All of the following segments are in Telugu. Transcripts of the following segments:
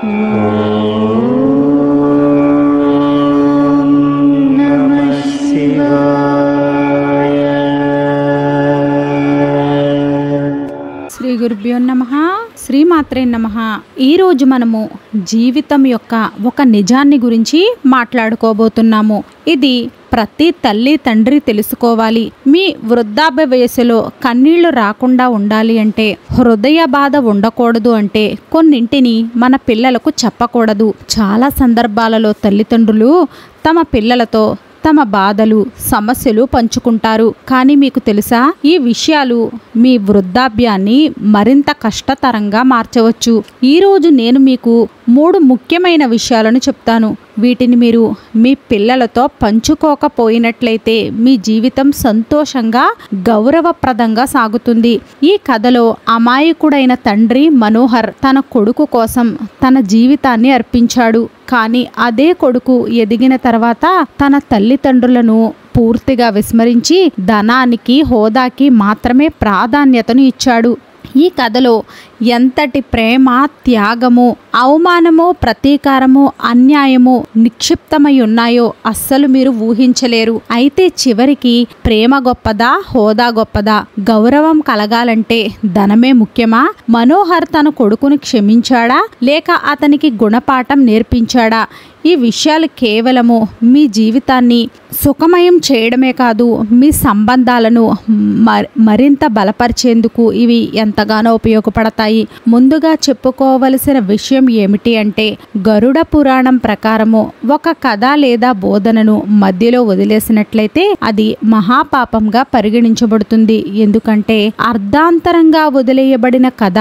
శ్రీ గురుభ్యో నమః. శ్రీమాత్రే నమః. ఈరోజు మనము జీవితం యొక్క ఒక నిజాన్ని గురించి మాట్లాడుకోబోతున్నాము. ఇది ప్రతి తల్లి తండ్రి తెలుసుకోవాలి. మీ వృద్ధాప్య వయసులో కన్నీళ్లు రాకుండా ఉండాలి అంటే, హృదయ బాధ ఉండకూడదు అంటే కొన్నింటిని మన పిల్లలకు చెప్పకూడదు. చాలా సందర్భాలలో తల్లిదండ్రులు తమ పిల్లలతో తమ బాధలు సమస్యలు పంచుకుంటారు. కానీ మీకు తెలుసా, ఈ విషయాలు మీ వృద్ధాప్యాన్ని మరింత కష్టతరంగా మార్చవచ్చు. ఈరోజు నేను మీకు 3 ముఖ్యమైన విషయాలను చెప్తాను. వీటిని మీరు మీ పిల్లలతో పంచుకోకపోయినట్లయితే మీ జీవితం సంతోషంగా గౌరవప్రదంగా సాగుతుంది. ఈ కథలో అమాయకుడైన తండ్రి మనోహర్ తన కొడుకు కోసం తన జీవితాన్ని అర్పించాడు. కానీ అదే కొడుకు ఎదిగిన తర్వాత తన తల్లిదండ్రులను పూర్తిగా విస్మరించి ధనానికి హోదాకి మాత్రమే ప్రాధాన్యతను ఇచ్చాడు. ఈ కథలో ఎంతటి ప్రేమ, త్యాగము, అవమానము, ప్రతీకారము, అన్యాయము నిక్షిప్తమై ఉన్నాయో అస్సలు మీరు ఊహించలేరు. అయితే చివరికి ప్రేమ గొప్పదా, హోదా గొప్పదా, గౌరవం కలగాలంటే ధనమే ముఖ్యమా? మనోహర్ తన కొడుకును క్షమించాడా లేక అతనికి గుణపాఠం నేర్పించాడా? ఈ విషయాలు కేవలము మీ జీవితాన్ని సుఖమయం చేయడమే కాదు, మీ సంబంధాలను మరింత బలపరిచేందుకు ఇవి ఎంతగానో ఉపయోగపడతాయి. ముందుగా చెప్పుకోవలసిన విషయం ఏమిటి అంటే, గరుడ పురాణం ప్రకారము ఒక కథ లేదా బోధనను మధ్యలో వదిలేసినట్లయితే అది మహాపాపంగా పరిగణించబడుతుంది. ఎందుకంటే అర్ధాంతరంగా వదిలేయబడిన కథ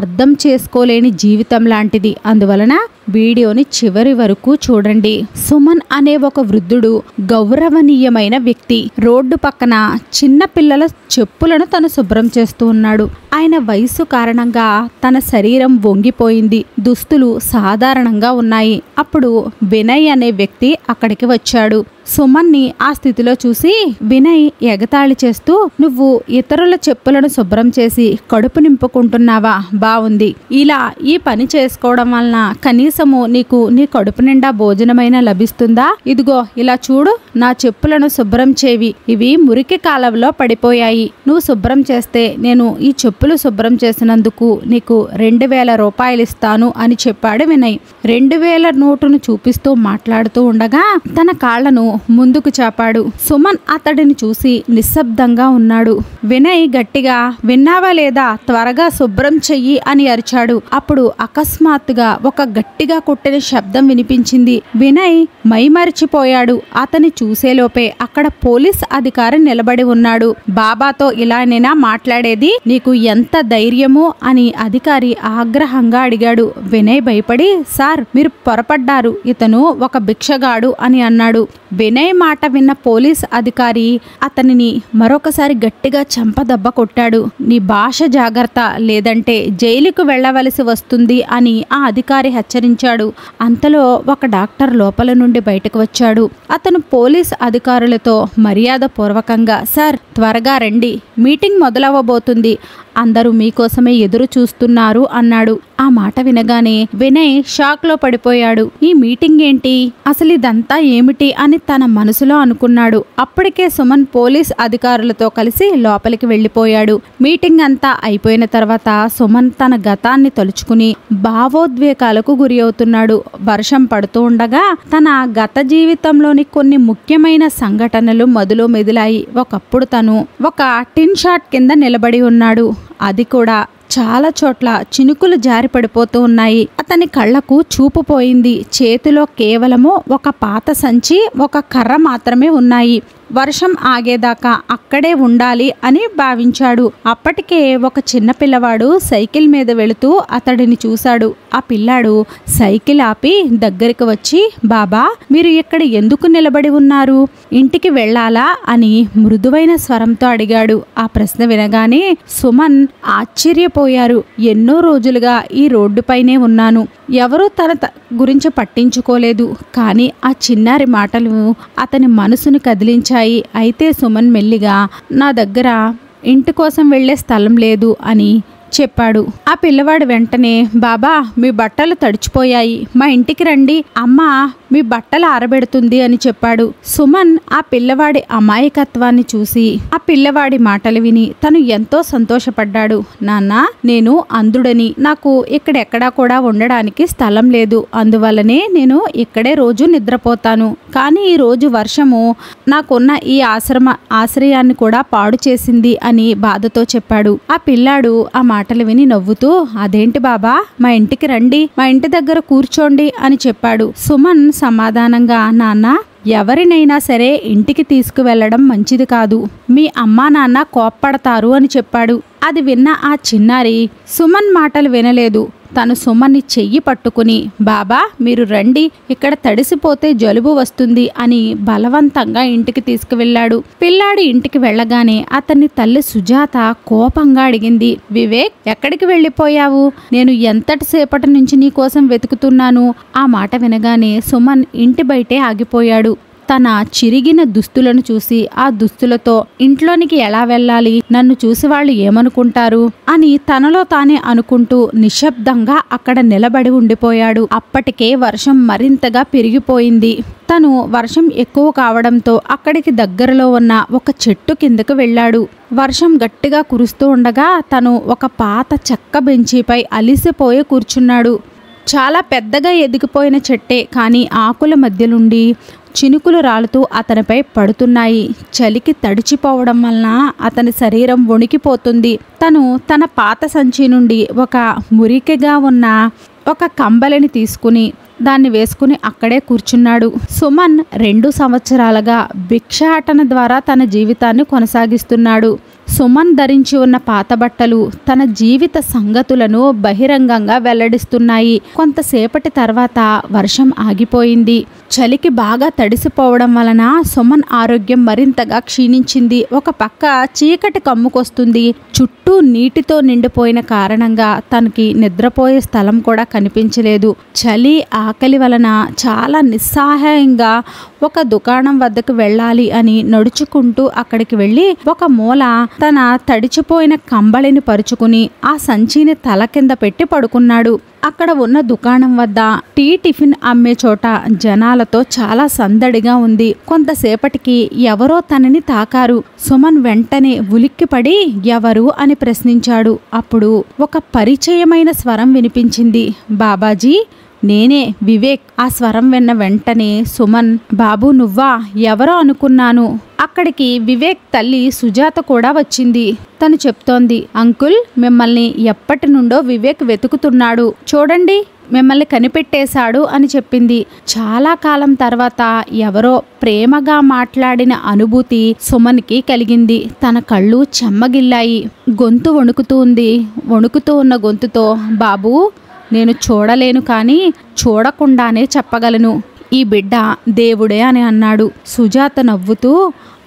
అర్థం చేసుకోలేని జీవితం లాంటిది. అందువలన వీడియోని చివరి వరకు చూడండి. సుమన్ అనే ఒక వృద్ధుడు గౌరవనీయమైన వ్యక్తి. రోడ్డు పక్కన చిన్న పిల్లల చెప్పులను తను శుభ్రం చేస్తూ ఉన్నాడు. ఆయన వయసు కారణంగా తన శరీరం వంగిపోయింది. దుస్తులు సాధారణంగా ఉన్నాయి. అప్పుడు వినయ్ అనే వ్యక్తి అక్కడికి వచ్చాడు. సుమన్ని ఆ స్థితిలో చూసి వినయ్ ఎగతాళి చేస్తూ, నువ్వు ఇతరుల చెప్పులను శుభ్రం చేసి కడుపు నింపుకుంటున్నావా? బావుంది. ఇలా ఈ పని చేసుకోవడం వలన కనీసము నీకు నీ కడుపు నిండా భోజనమైనా లభిస్తుందా? ఇదిగో ఇలా చూడు, నా చెప్పులను శుభ్రం చేవి. ఇవి మురికి కాలంలో పడిపోయాయి. నువ్వు శుభ్రం చేస్తే నేను ఈ చెప్పులు శుభ్రం చేసినందుకు నీకు 2000 రూపాయలు ఇస్తాను అని చెప్పాడు వినయ్. 2000 నోటును చూపిస్తూ మాట్లాడుతూ ఉండగా తన కాళ్లను ముందుకు చాపాడు. సుమన్ అతడిని చూసి నిశ్శబ్దంగా ఉన్నాడు. వినయ్ గట్టిగా, విన్నావా లేదా, త్వరగా శుభ్రం చెయ్యి అని అరిచాడు. అప్పుడు అకస్మాత్తుగా ఒక గట్టిగా కొట్టిన శబ్దం వినిపించింది. వినయ్ మైమరిచిపోయాడు. అతని చూసేలోపే అక్కడ పోలీస్ అధికారి నిలబడి ఉన్నాడు. బాబాతో ఇలానేనా మాట్లాడేది? నీకు ఎంత ధైర్యము అని అధికారి ఆగ్రహంగా అడిగాడు. వినయ్ భయపడి, సార్ మీరు పొరపడ్డారు, ఇతను ఒక భిక్షగాడు అని అన్నాడు. వినయ్ మాట విన్న పోలీస్ అధికారి అతనిని మరొకసారి గట్టిగా చెంపదెబ్బ కొట్టాడు. నీ భాష జాగ్రత్త, లేదంటే జైలుకు వెళ్ళవలసి వస్తుంది అని ఆ అధికారి హెచ్చరించాడు. అంతలో ఒక డాక్టర్ లోపల నుండి బయటకు వచ్చాడు. అతను పోలీస్ అధికారులతో మర్యాద పూర్వకంగా, సార్ త్వరగా రండి, మీటింగ్ మొదలవ్వబోతుంది, అందరూ మీకోసమే ఎదురు చూస్తున్నారు అన్నాడు. ఆ మాట వినగానే వినయ్ షాక్ లో పడిపోయాడు. ఈ మీటింగ్ ఏంటి, అసలు ఇదంతా ఏమిటి అని తన మనసులో అనుకున్నాడు. అప్పటికే సుమన్ పోలీస్ అధికారులతో కలిసి లోపలికి వెళ్ళిపోయాడు. మీటింగ్ అంతా అయిపోయిన తర్వాత సుమన్ తన గతాన్ని తలుచుకుని భావోద్వేగాలకు గురి అవుతున్నాడు. వర్షం పడుతూ ఉండగా తన గత జీవితంలోని కొన్ని ముఖ్యమైన సంఘటనలు మొదలు మెదిలాయి. ఒకప్పుడు తను ఒక టిన్ షాట్ కింద నిలబడి ఉన్నాడు. అది కూడా చాలా చోట్ల చినుకులు జారి పడిపోతూ ఉన్నాయి. అతని కళ్లకు చూపు పోయింది. చేతిలో కేవలము ఒక పాత సంచి, ఒక కర్ర మాత్రమే ఉన్నాయి. వర్షం ఆగేదాకా అక్కడే ఉండాలి అని భావించాడు. అప్పటికే ఒక చిన్న పిల్లవాడు సైకిల్ మీద వెళుతూ అతడిని చూశాడు. ఆ పిల్లాడు సైకిల్ ఆపి దగ్గరికి వచ్చి, బాబా మీరు ఇక్కడ ఎందుకు నిలబడి ఉన్నారు, ఇంటికి వెళ్ళాలా అని మృదువైన స్వరంతో అడిగాడు. ఆ ప్రశ్న వినగానే సుమన్ ఆశ్చర్యపోయారు. ఎన్నో రోజులుగా ఈ రోడ్డుపైనే ఉన్నాను, ఎవరూ తన గురించి పట్టించుకోలేదు. కానీ ఆ చిన్నారి మాటలు అతని మనసును కదిలించాయి. అయితే సుమన్ మెల్లిగా, నా దగ్గర ఇంటి కోసం వెళ్లే స్థలం లేదు అని చెప్పాడు. ఆ పిల్లవాడు వెంటనే, బాబా మీ బట్టలు తడిచిపోయాయి, మా ఇంటికి రండి, అమ్మ మీ బట్టలు ఆరబెడుతుంది అని చెప్పాడు. సుమన్ ఆ పిల్లవాడి అమాయకత్వాన్ని చూసి ఆ పిల్లవాడి మాటలు విని తను ఎంతో సంతోషపడ్డాడు. నాన్న, నేను అంధుడని, నాకు ఇక్కడెక్కడా కూడా ఉండడానికి స్థలం లేదు, అందువల్లనే నేను ఇక్కడే రోజు నిద్రపోతాను. కానీ ఈ రోజు వర్షము నాకున్న ఈ ఆశ్రయాన్ని కూడా పాడు చేసింది అని బాధతో చెప్పాడు. ఆ పిల్లాడు ఆ మాటలు విని నవ్వుతూ, అదేంటి బాబా, మా ఇంటికి రండి, మా ఇంటి దగ్గర కూర్చోండి అని చెప్పాడు. సుమన్ సమాధానంగా, నాన్న, ఎవరినైనా సరే ఇంటికి తీసుకువెళ్లడం మంచిది కాదు, మీ అమ్మా నాన్న కోప్పడతారు అని చెప్పాడు. అది విన్న ఆ చిన్నారి సుమన్ మాటలు వినలేదు. తను సుమన్ని చెయ్యి పట్టుకుని, బాబా మీరు రండి, ఇక్కడ తడిసిపోతే జలుబు వస్తుంది అని బలవంతంగా ఇంటికి తీసుకువెళ్ళాడు. పిల్లాడి ఇంటికి వెళ్ళగానే అతన్ని తల్లి సుజాత కోపంగా అడిగింది, వివేక్ ఎక్కడికి వెళ్ళిపోయావు, నేను ఎంతటి సేపటి నుంచి నీ కోసం వెతుకుతున్నాను. ఆ మాట వినగానే సుమన్ ఇంటి బయటే ఆగిపోయాడు. తన చిరిగిన దుస్తులను చూసి ఆ దుస్తులతో ఇంట్లోనికి ఎలా వెళ్ళాలి, నన్ను చూసి వాళ్ళు ఏమనుకుంటారు అని తనలో తానే అనుకుంటూ నిశ్శబ్దంగా అక్కడ నిలబడి ఉండిపోయాడు. అప్పటికే వర్షం మరింతగా పెరిగిపోయింది. తను వర్షం ఎక్కువ కావడంతో అక్కడికి దగ్గరలో ఉన్న ఒక చెట్టు కిందకు వెళ్ళాడు. వర్షం గట్టిగా కురుస్తూ ఉండగా తను ఒక పాత చెక్క బెంచీపై అలిసిపోయి కూర్చున్నాడు. చాలా పెద్దగా ఎదిగిపోయిన చెట్టే, కానీ ఆకుల మధ్య నుండి చినుకులు రాలుతూ అతనిపై పడుతున్నాయి. చలికి తడిచిపోవడం వలన అతని శరీరం వణికిపోతుంది. తను తన పాత సంచి నుండి ఒక మురికిగా ఉన్న ఒక కంబలిని తీసుకుని దాన్ని వేసుకుని అక్కడే కూర్చున్నాడు. సుమన్ 2 సంవత్సరాలుగా భిక్షాటన ద్వారా తన జీవితాన్ని కొనసాగిస్తున్నాడు. సుమన్ ధరించి ఉన్న పాత బట్టలు తన జీవిత సంగతులను బహిరంగంగా వెల్లడిస్తున్నాయి. కొంతసేపటి తర్వాత వర్షం ఆగిపోయింది. చలికి బాగా తడిసిపోవడం వలన సుమన్ ఆరోగ్యం మరింతగా క్షీణించింది. ఒక పక్క చీకటి కమ్ముకొస్తుంది. చుట్టూ నీటితో నిండిపోయిన కారణంగా తనకి నిద్రపోయే స్థలం కూడా కనిపించలేదు. చలి, ఆకలి వలన చాలా నిస్సహాయంగా ఒక దుకాణం వద్దకు వెళ్ళాలి అని నడుచుకుంటూ అక్కడికి వెళ్ళి ఒక మూల తన తడిచిపోయిన కంబళిని పరుచుకుని ఆ సంచిని తల కింద పెట్టి పడుకున్నాడు. అక్కడ ఉన్న దుకాణం వద్ద టిఫిన్ అమ్మే చోట జనాలతో చాలా సందడిగా ఉంది. కొంతసేపటికి ఎవరో తనని తాకారు. సుమన్ వెంటనే ఉలిక్కిపడి ఎవరు అని ప్రశ్నించాడు. అప్పుడు ఒక పరిచయమైన స్వరం వినిపించింది. బాబాజీ, నేనే వివేక్. ఆ స్వరం విన్న వెంటనే సుమన్, బాబు నువ్వా, ఎవరో అనుకున్నాను. అక్కడికి వివేక్ తల్లి సుజాత కూడా వచ్చింది. తను చెప్తోంది, అంకుల్ మిమ్మల్ని ఎప్పటి నుండో వివేక్ వెతుకుతున్నాడు, చూడండి మిమ్మల్ని కనిపెట్టేశాడు అని చెప్పింది. చాలా కాలం తర్వాత ఎవరో ప్రేమగా మాట్లాడిన అనుభూతి సుమన్కి కలిగింది. తన కళ్ళు చెమ్మగిల్లాయి. గొంతు వణుకుతూ ఉంది. వణుకుతూ ఉన్న గొంతుతో, బాబు నేను చూడలేను, కానీ చూడకుండానే చెప్పగలను, ఈ బిడ్డ దేవుడే అని అన్నాడు. సుజాత నవ్వుతూ,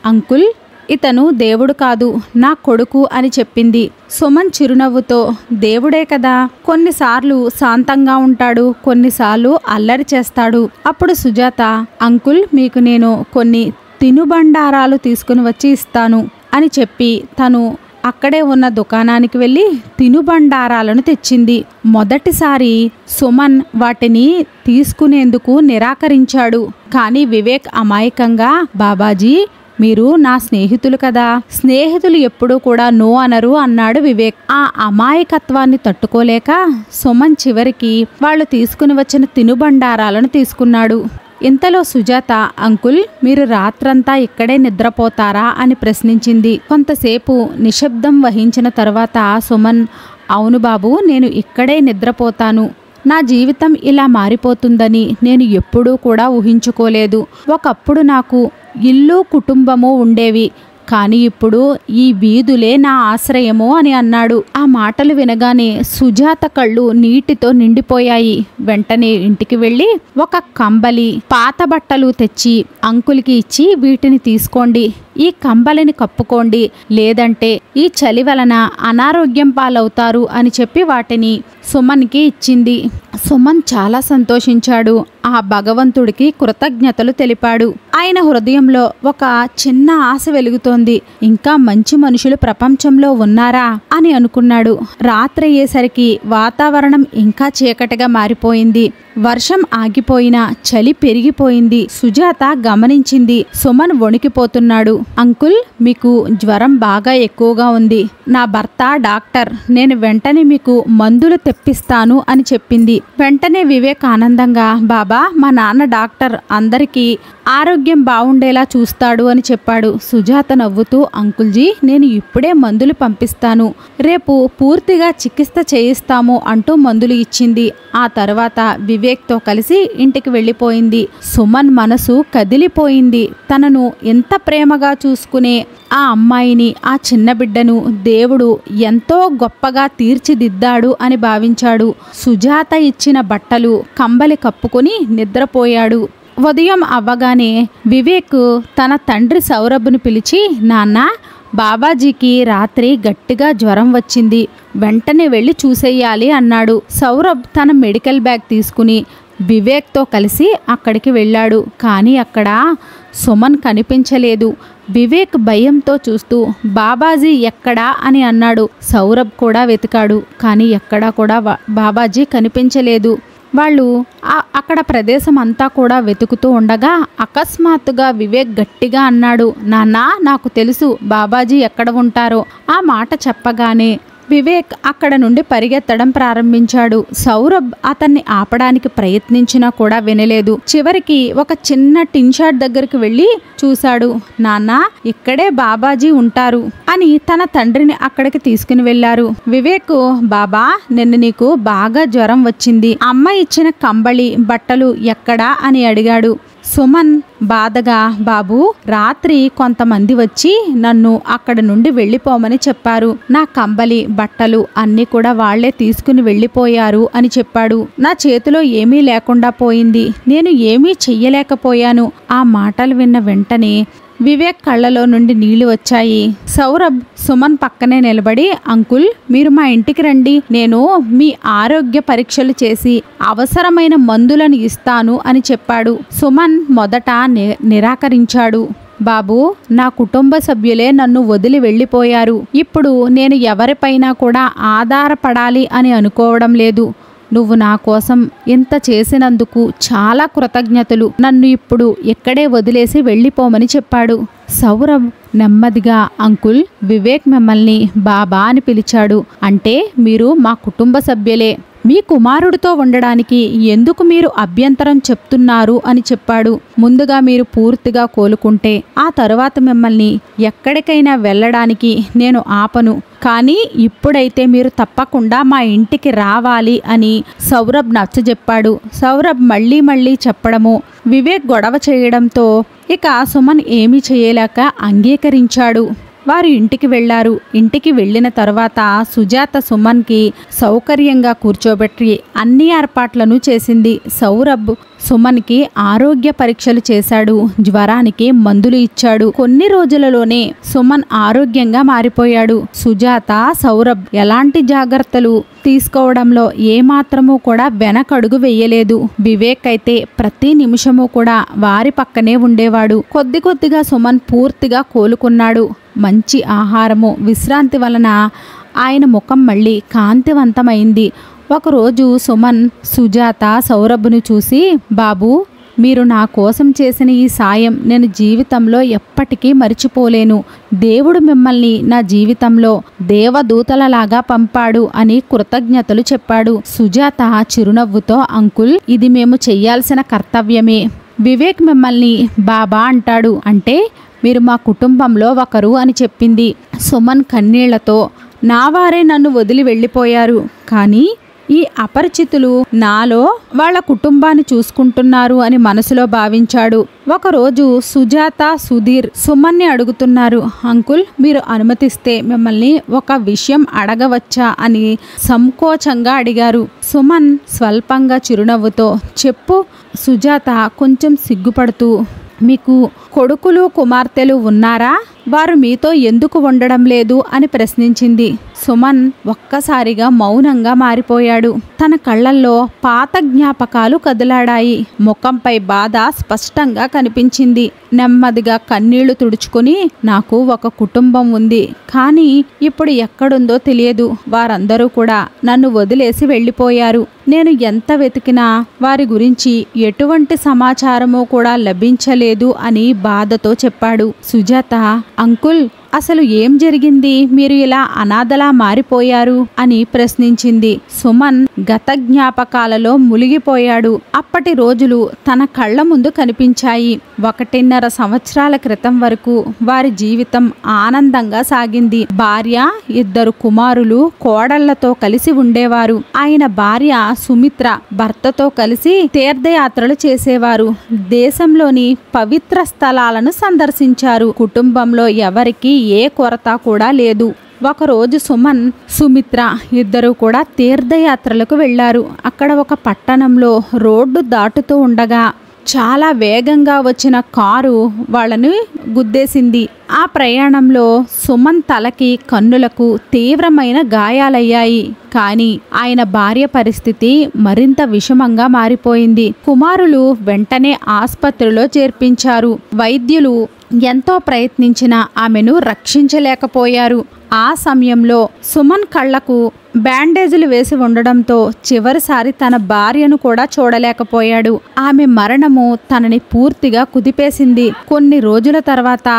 అంకుల్ ఇతను దేవుడు కాదు, నా కొడుకు అని చెప్పింది. సుమన్ చిరునవ్వుతో, దేవుడే కదా, కొన్నిసార్లు శాంతంగా ఉంటాడు, కొన్నిసార్లు అల్లరి చేస్తాడు. అప్పుడు సుజాత, అంకుల్ మీకు నేను కొన్ని తినుబండారాలు తీసుకుని వచ్చి ఇస్తాను అని చెప్పి తను అక్కడే ఉన్న దుకాణానికి వెళ్ళి తినుబండారాలను తెచ్చింది. మొదటిసారి సుమన్ వాటిని తీసుకునేందుకు నిరాకరించాడు. కానీ వివేక్ అమాయకంగా, బాబాజీ మీరు నా స్నేహితులు కదా, స్నేహితులు ఎప్పుడూ కూడా నో అనరు అన్నాడు వివేక్. ఆ అమాయకత్వాన్ని తట్టుకోలేక సుమన్ చివరికి వాళ్ళు తీసుకుని వచ్చిన తినుబండారాలను తీసుకున్నాడు. ఇంతలో సుజాత, అంకుల్ మీరు రాత్రంతా ఇక్కడే నిద్రపోతారా అని ప్రశ్నించింది. కొంతసేపు నిశ్శబ్దం వహించిన తర్వాత సుమన్, అవును బాబు నేను ఇక్కడే నిద్రపోతాను, నా జీవితం ఇలా మారిపోతుందని నేను ఎప్పుడూ కూడా ఊహించుకోలేదు. ఒకప్పుడు నాకు ఇల్లు కుటుంబము ఉండేవి, కానీ ఇప్పుడు ఈ వీధులే నా ఆశ్రయము అని అన్నాడు. ఆ మాటలు వినగానే సుజాత కళ్ళు నీటితో నిండిపోయాయి. వెంటనే ఇంటికి వెళ్ళి ఒక కంబలి, పాత బట్టలు తెచ్చి అంకుల్కి ఇచ్చి, వీటిని తీసుకోండి, ఈ కంబలిని కప్పుకోండి, లేదంటే ఈ చలి వలన అనారోగ్యం పాలవుతారు అని చెప్పి వాటిని సుమన్కి ఇచ్చింది. సుమన్ చాలా సంతోషించాడు. ఆ భగవంతుడికి కృతజ్ఞతలు తెలిపాడు. ఆయన హృదయంలో ఒక చిన్న ఆశ వెలుగుతోంది. ఇంకా మంచి మనుషులు ప్రపంచంలో ఉన్నారా అని అనుకున్నాడు. రాత్రి అయ్యేసరికి వాతావరణం ఇంకా చీకటిగా మారిపోయింది. వర్షం ఆగిపోయినా చలి పెరిగిపోయింది. సుజాత గమనించింది. సుమన్ వణికిపోతున్నాడు. అంకుల్, మీకు జ్వరం బాగా ఎక్కువగా ఉంది. నా భర్త డాక్టర్, నేను వెంటనే మీకు మందులు తెప్పిస్తాను అని చెప్పింది. వెంటనే వివేక్ ఆనందంగా, బాబా, మా నాన్న డాక్టర్, అందరికీ ఆరోగ్యం బాగుండేలా చూస్తాడు అని చెప్పాడు. సుజాత నవ్వుతూ, అంకుల్జీ, నేను ఇప్పుడే మందులు పంపిస్తాను, రేపు పూర్తిగా చికిత్స చేయిస్తాము అంటూ మందులు ఇచ్చింది. ఆ తర్వాత వివేక్తో కలిసి ఇంటికి వెళ్ళిపోయింది. సుమన్ మనసు కదిలిపోయింది. తనను ఎంత ప్రేమగా చూసుకునే ఆ అమ్మాయిని, ఆ చిన్న బిడ్డను దేవుడు ఎంతో గొప్పగా తీర్చిదిద్దాడు అని భావించాడు. సుజాత ఇచ్చిన బట్టలు, కంబలి కప్పుకొని నిద్రపోయాడు. ఉదయం అవ్వగానే వివేక్ తన తండ్రి సౌరభ్ను పిలిచి, నాన్న, బాబాజీకి రాత్రి గట్టిగా జ్వరం వచ్చింది, వెంటనే వెళ్ళి చూసేయాలి అన్నాడు. సౌరభ్ తన మెడికల్ బ్యాగ్ తీసుకుని వివేక్తో కలిసి అక్కడికి వెళ్ళాడు. కానీ అక్కడ సుమన్ కనిపించలేదు. వివేక్ భయంతో చూస్తూ, బాబాజీ ఎక్కడా అని అన్నాడు. సౌరభ్ కూడా వెతికాడు. కానీ ఎక్కడా కూడా బాబాజీ కనిపించలేదు. వాళ్ళు అక్కడ ప్రదేశం అంతా కూడా వెతుకుతూ ఉండగా అకస్మాత్తుగా వివేక్ గట్టిగా అన్నాడు, నాన్న, నాకు తెలుసు బాబాజీ ఎక్కడ ఉంటారో. ఆ మాట చెప్పగానే వివేక్ అక్కడ నుండి పరిగెత్తడం ప్రారంభించాడు. సౌరభ్ అతన్ని ఆపడానికి ప్రయత్నించినా కూడా వినలేదు. చివరికి ఒక చిన్న టిన్ షాట్ దగ్గరికి వెళ్ళి చూశాడు. నాన్న, ఇక్కడే బాబాజీ ఉంటారు అని తన తండ్రిని అక్కడికి తీసుకుని వెళ్లారు. వివేక్, బాబా, నిన్న నీకు బాగా జ్వరం వచ్చింది, అమ్మ ఇచ్చిన కంబళి, బట్టలు ఎక్కడా అని అడిగాడు. సుమన్ బాధగా, బాబు, రాత్రి కొంతమంది వచ్చి నన్ను అక్కడ నుండి వెళ్ళిపోమని చెప్పారు. నా కంబలి, బట్టలు అన్నీ కూడా వాళ్లే తీసుకుని వెళ్ళిపోయారు అని చెప్పాడు. నా చేతిలో ఏమీ లేకుండా పోయింది, నేను ఏమీ చెయ్యలేకపోయాను. ఆ మాటలు విన్న వెంటనే వివేక్ కళ్ళలో నుండి నీళ్లు వచ్చాయి. సౌరభ్ సుమన్ పక్కనే నిలబడి, అంకుల్, మీరు మా ఇంటికి రండి, నేను మీ ఆరోగ్య పరీక్షలు చేసి అవసరమైన మందులను ఇస్తాను అని చెప్పాడు. సుమన్ మొదట నిరాకరించాడు. బాబు, నా కుటుంబ సభ్యులే నన్ను వదిలి వెళ్ళిపోయారు. ఇప్పుడు నేను ఎవరిపైనా కూడా ఆధారపడాలి అని అనుకోవడం లేదు. నువ్వు నా కోసం ఇంత చేసినందుకు చాలా కృతజ్ఞతలు. నన్ను ఇప్పుడు ఇక్కడే వదిలేసి వెళ్ళిపోమని చెప్పాడు. సౌరభ్ నెమ్మదిగా, అంకుల్, వివేక్ మిమ్మల్ని బాబా అని పిలిచాడు అంటే మీరు మా కుటుంబ సభ్యులే. మీ కుమారుడితో ఉండడానికి ఎందుకు మీరు అభ్యంతరం చెప్తున్నారు అని చెప్పాడు. ముందుగా మీరు పూర్తిగా కోలుకుంటే ఆ తరువాత మిమ్మల్ని ఎక్కడికైనా వెళ్ళడానికి నేను ఆపను. కానీ ఇప్పుడైతే మీరు తప్పకుండా మా ఇంటికి రావాలి అని సౌరభ్ నచ్చజెప్పాడు. సౌరభ్ మళ్ళీ చెప్పడము, వివేక్ గొడవ చేయడంతో ఇక సుమన్ ఏమీ చేయలేక అంగీకరించాడు. వారు ఇంటికి వెళ్లారు. ఇంటికి వెళ్ళిన తర్వాత సుజాత సుమన్కి సౌకర్యంగా కూర్చోబెట్టి అన్ని ఏర్పాట్లను చేసింది. సౌరభ్ సుమన్కి ఆరోగ్య పరీక్షలు చేశాడు. జ్వరానికి మందులు ఇచ్చాడు. కొన్ని రోజులలోనే సుమన్ ఆరోగ్యంగా మారిపోయాడు. సుజాత, సౌరభ్ ఎలాంటి జాగ్రత్తలు తీసుకోవడంలో ఏమాత్రమూ కూడా వెనకడుగు వెయ్యలేదు. వివేక్ అయితే ప్రతి నిమిషము కూడా వారి పక్కనే ఉండేవాడు. కొద్దిగా సుమన్ పూర్తిగా కోలుకున్నాడు. మంచి ఆహారము, విశ్రాంతి వలన ఆయన ముఖం మళ్ళీ కాంతివంతమైంది. ఒకరోజు సుమన్ సుజాత సౌరభ్ను చూసి, బాబు, మీరు నా కోసం చేసిన ఈ సాయం నేను జీవితంలో ఎప్పటికీ మరిచిపోలేను. దేవుడు మిమ్మల్ని నా జీవితంలో దేవదూతలలాగా పంపాడు అని కృతజ్ఞతలు చెప్పాడు. సుజాత చిరునవ్వుతో, అంకుల్, ఇది మేము చెయ్యాల్సిన కర్తవ్యమే. వివేక్ మిమ్మల్ని బాబా అంటాడు అంటే మీరు మా కుటుంబంలో ఒకరు అని చెప్పింది. సుమన్ కన్నీళ్లతో, నా వారే నన్ను వదిలి వెళ్ళిపోయారు, కానీ ఈ అపరిచితులు నాలో వాళ్ళ కుటుంబాన్ని చూసుకుంటున్నారు అని మనసులో భావించాడు. ఒకరోజు సుజాత, సుధీర్ సుమన్ని అడుగుతున్నారు, అంకుల్, మీరు అనుమతిస్తే మిమ్మల్ని ఒక విషయం అడగవచ్చా అని సంకోచంగా అడిగారు. సుమన్ స్వల్పంగా చిరునవ్వుతో, చెప్పు. సుజాత కొంచెం సిగ్గుపడుతూ, మీకు కొడుకులు కుమార్తెలు ఉన్నారా? వారు మీతో ఎందుకు ఉండడం లేదు అని ప్రశ్నించింది. సుమన్ ఒక్కసారిగా మౌనంగా మారిపోయాడు. తన కళ్ళల్లో పాత జ్ఞాపకాలు కదిలాడాయి. ముఖంపై బాధ స్పష్టంగా కనిపించింది. నెమ్మదిగా కన్నీళ్లు తుడుచుకుని, నాకు ఒక కుటుంబం ఉంది, కానీ ఇప్పుడు ఎక్కడుందో తెలియదు. వారందరూ కూడా నన్ను వదిలేసి వెళ్ళిపోయారు. నేను ఎంత వెతికినా వారి గురించి ఎటువంటి సమాచారము కూడా లభించలేదు అని బాధతో చెప్పాడు. సుజాత, అంకుల్, అసలు ఏం జరిగింది? మీరు ఇలా అనాథలా మారిపోయారు అని ప్రశ్నించింది. సుమన్ గత జ్ఞాపకాలలో మునిగిపోయాడు. అప్పటి రోజులు తన కళ్ళ ముందు కనిపించాయి. 1.5 సంవత్సరాల క్రితం వరకు వారి జీవితం ఆనందంగా సాగింది. భార్య, 2 కుమారులు, కోడళ్లతో కలిసి ఉండేవారు. ఆయన భార్య సుమిత్ర భర్తతో కలిసి తీర్థయాత్రలు చేసేవారు. దేశంలోని పవిత్ర స్థలాలను సందర్శించారు. కుటుంబంలో ఎవరికి ఏ కొరత కూడా లేదు. ఒకరోజు సుమన్, సుమిత్ర ఇద్దరు కూడా తీర్థయాత్రలకు వెళ్లారు. అక్కడ ఒక పట్టణంలో రోడ్డు దాటుతూ ఉండగా చాలా వేగంగా వచ్చిన కారు వాళ్ళని గుద్దేసింది. ఆ ప్రయాణంలో సుమన్ తలకి, కన్నులకు తీవ్రమైన గాయాలయ్యాయి. కానీ ఆయన భార్య పరిస్థితి మరింత విషమంగా మారిపోయింది. కుమారులు వెంటనే ఆసుపత్రిలో చేర్పించారు. వైద్యులు ఎంతో ప్రయత్నించినా ఆమెను రక్షించలేకపోయారు. ఆ సమయంలో సుమన్ కళ్లకు బ్యాండేజీలు వేసి ఉండడంతో చివరిసారి తన భార్యను కూడా చూడలేకపోయాడు. ఆమె మరణము తనని పూర్తిగా కుదిపేసింది. కొన్ని రోజుల తర్వాత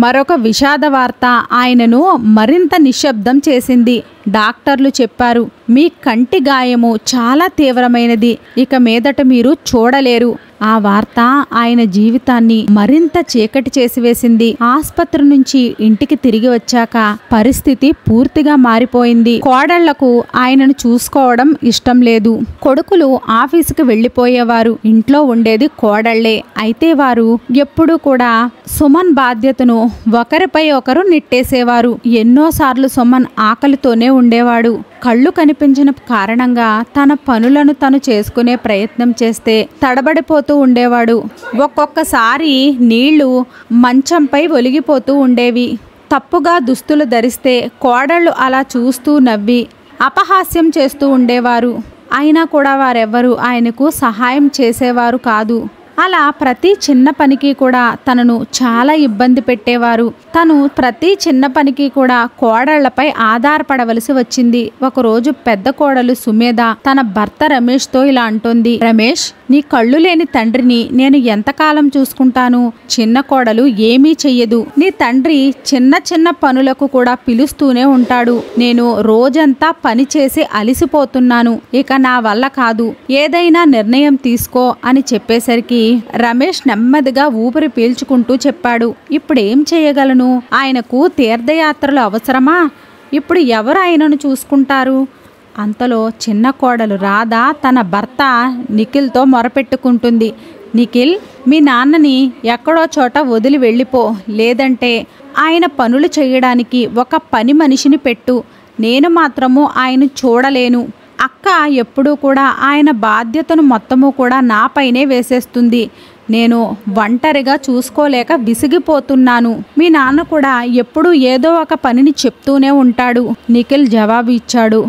మరొక విషాద వార్త ఆయనను మరింత నిశ్శబ్దం చేసింది. డాక్టర్లు చెప్పారు, మీ కంటి గాయము చాలా తీవ్రమైనది, ఇక మీదట మీరు చూడలేరు. ఆ వార్త ఆయన జీవితాన్ని మరింత చీకటి చేసివేసింది. ఆసుపత్రి నుంచి ఇంటికి తిరిగి వచ్చాక పరిస్థితి పూర్తిగా మారిపోయింది. కోడళ్లకు ఆయనను చూసుకోవడం ఇష్టం లేదు. కొడుకులు ఆఫీసుకు వెళ్లిపోయేవారు. ఇంట్లో ఉండేది కోడళ్లే. అయితే వారు ఎప్పుడూ కూడా సుమన్ బాధ్యతను ఒకరిపై ఒకరు నెట్టేసేవారు. ఎన్నోసార్లు సుమన్ ఆకలితోనే ఉండేవాడు. కళ్ళు కనిపించిన కారణంగా తన పనులను తను చేసుకునే ప్రయత్నం చేస్తే తడబడిపోతూ ఉండేవాడు. ఒక్కొక్కసారి నీళ్లు మంచంపై ఒలిగిపోతూ ఉండేవి. తప్పుగా దుస్తులు ధరిస్తే కోడళ్ళు అలా చూస్తూ నవ్వి అపహాస్యం చేస్తూ ఉండేవారు. అయినా కూడా వారెవ్వరూ ఆయనకు సహాయం చేసేవారు కాదు. అలా ప్రతి చిన్న పనికి కూడా తనను చాలా ఇబ్బంది పెట్టేవారు. తను ప్రతి చిన్న పనికి కూడా కోడళ్లపై ఆధారపడవలసి వచ్చింది. ఒకరోజు పెద్ద కోడలు సుమేధ తన భర్త రమేష్తో ఇలా అంటోంది, రమేష్, నీ కళ్ళు లేని తండ్రిని నేను ఎంతకాలం చూసుకుంటాను? చిన్న కోడలు ఏమీ చెయ్యదు. నీ తండ్రి చిన్న చిన్న పనులకు కూడా పిలుస్తూనే ఉంటాడు. నేను రోజంతా పని చేసి అలిసిపోతున్నాను. ఇక నా వల్ల కాదు, ఏదైనా నిర్ణయం తీసుకో అని చెప్పేసరికి రమేష్ నెమ్మదిగా ఊపిరి పీల్చుకుంటూ చెప్పాడు, ఇప్పుడేం చేయగలను? ఆయనకు తీర్థయాత్రలు అవసరమా? ఇప్పుడు ఎవరు ఆయనను చూసుకుంటారు? అంతలో చిన్న కోడలు రాధ తన భర్త నిఖిల్తో మొరపెట్టుకుంటుంది, నిఖిల్, మీ నాన్నని ఎక్కడో చోట వదిలి వెళ్ళిపో, లేదంటే ఆయన పనులు చేయడానికి ఒక పని మనిషిని పెట్టు. నేను మాత్రము ఆయన చూడలేను. అక్క ఎప్పుడూ కూడా ఆయన బాధ్యతను మొత్తము కూడా నాపైనే వేసేస్తుంది. నేను ఒంటరిగా చూసుకోలేక విసిగిపోతున్నాను. మీ నాన్న కూడా ఎప్పుడూ ఏదో ఒక పనిని చెప్తూనే ఉంటాడు. నిఖిల్ జవాబు ఇచ్చాడు,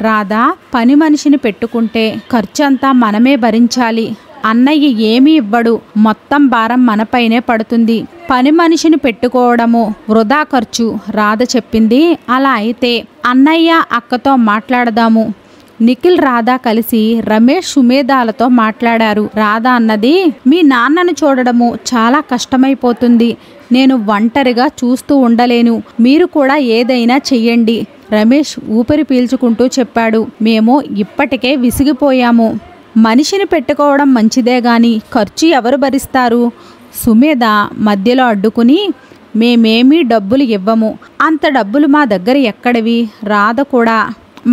రాధా, పని మనిషిని పెట్టుకుంటే ఖర్చంతా మనమే భరించాలి. అన్నయ్య ఏమీ ఇవ్వడు, మొత్తం భారం మనపైనే పడుతుంది. పని మనిషిని పెట్టుకోవడము వృధా ఖర్చు. రాధ చెప్పింది, అలా అయితే అన్నయ్య అక్కతో మాట్లాడదాము. నిఖిల్, రాధా కలిసి రమేష్, సుమేధాలతో మాట్లాడారు. రాధా అన్నది, మీ నాన్నను చూడడము చాలా కష్టమైపోతుంది. నేను ఒంటరిగా చూస్తూ ఉండలేను. మీరు కూడా ఏదైనా చెయ్యండి. రమేష్ ఊపిరి పీల్చుకుంటూ చెప్పాడు, మేము ఇప్పటికే విసిగిపోయాము. మనిషిని పెట్టుకోవడం మంచిదే గాని ఖర్చు ఎవరు భరిస్తారు? సుమేధ మధ్యలో అడ్డుకుని, మేమేమీ డబ్బులు ఇవ్వము. అంత డబ్బులు మా దగ్గర ఎక్కడివి? రాధ కూడా,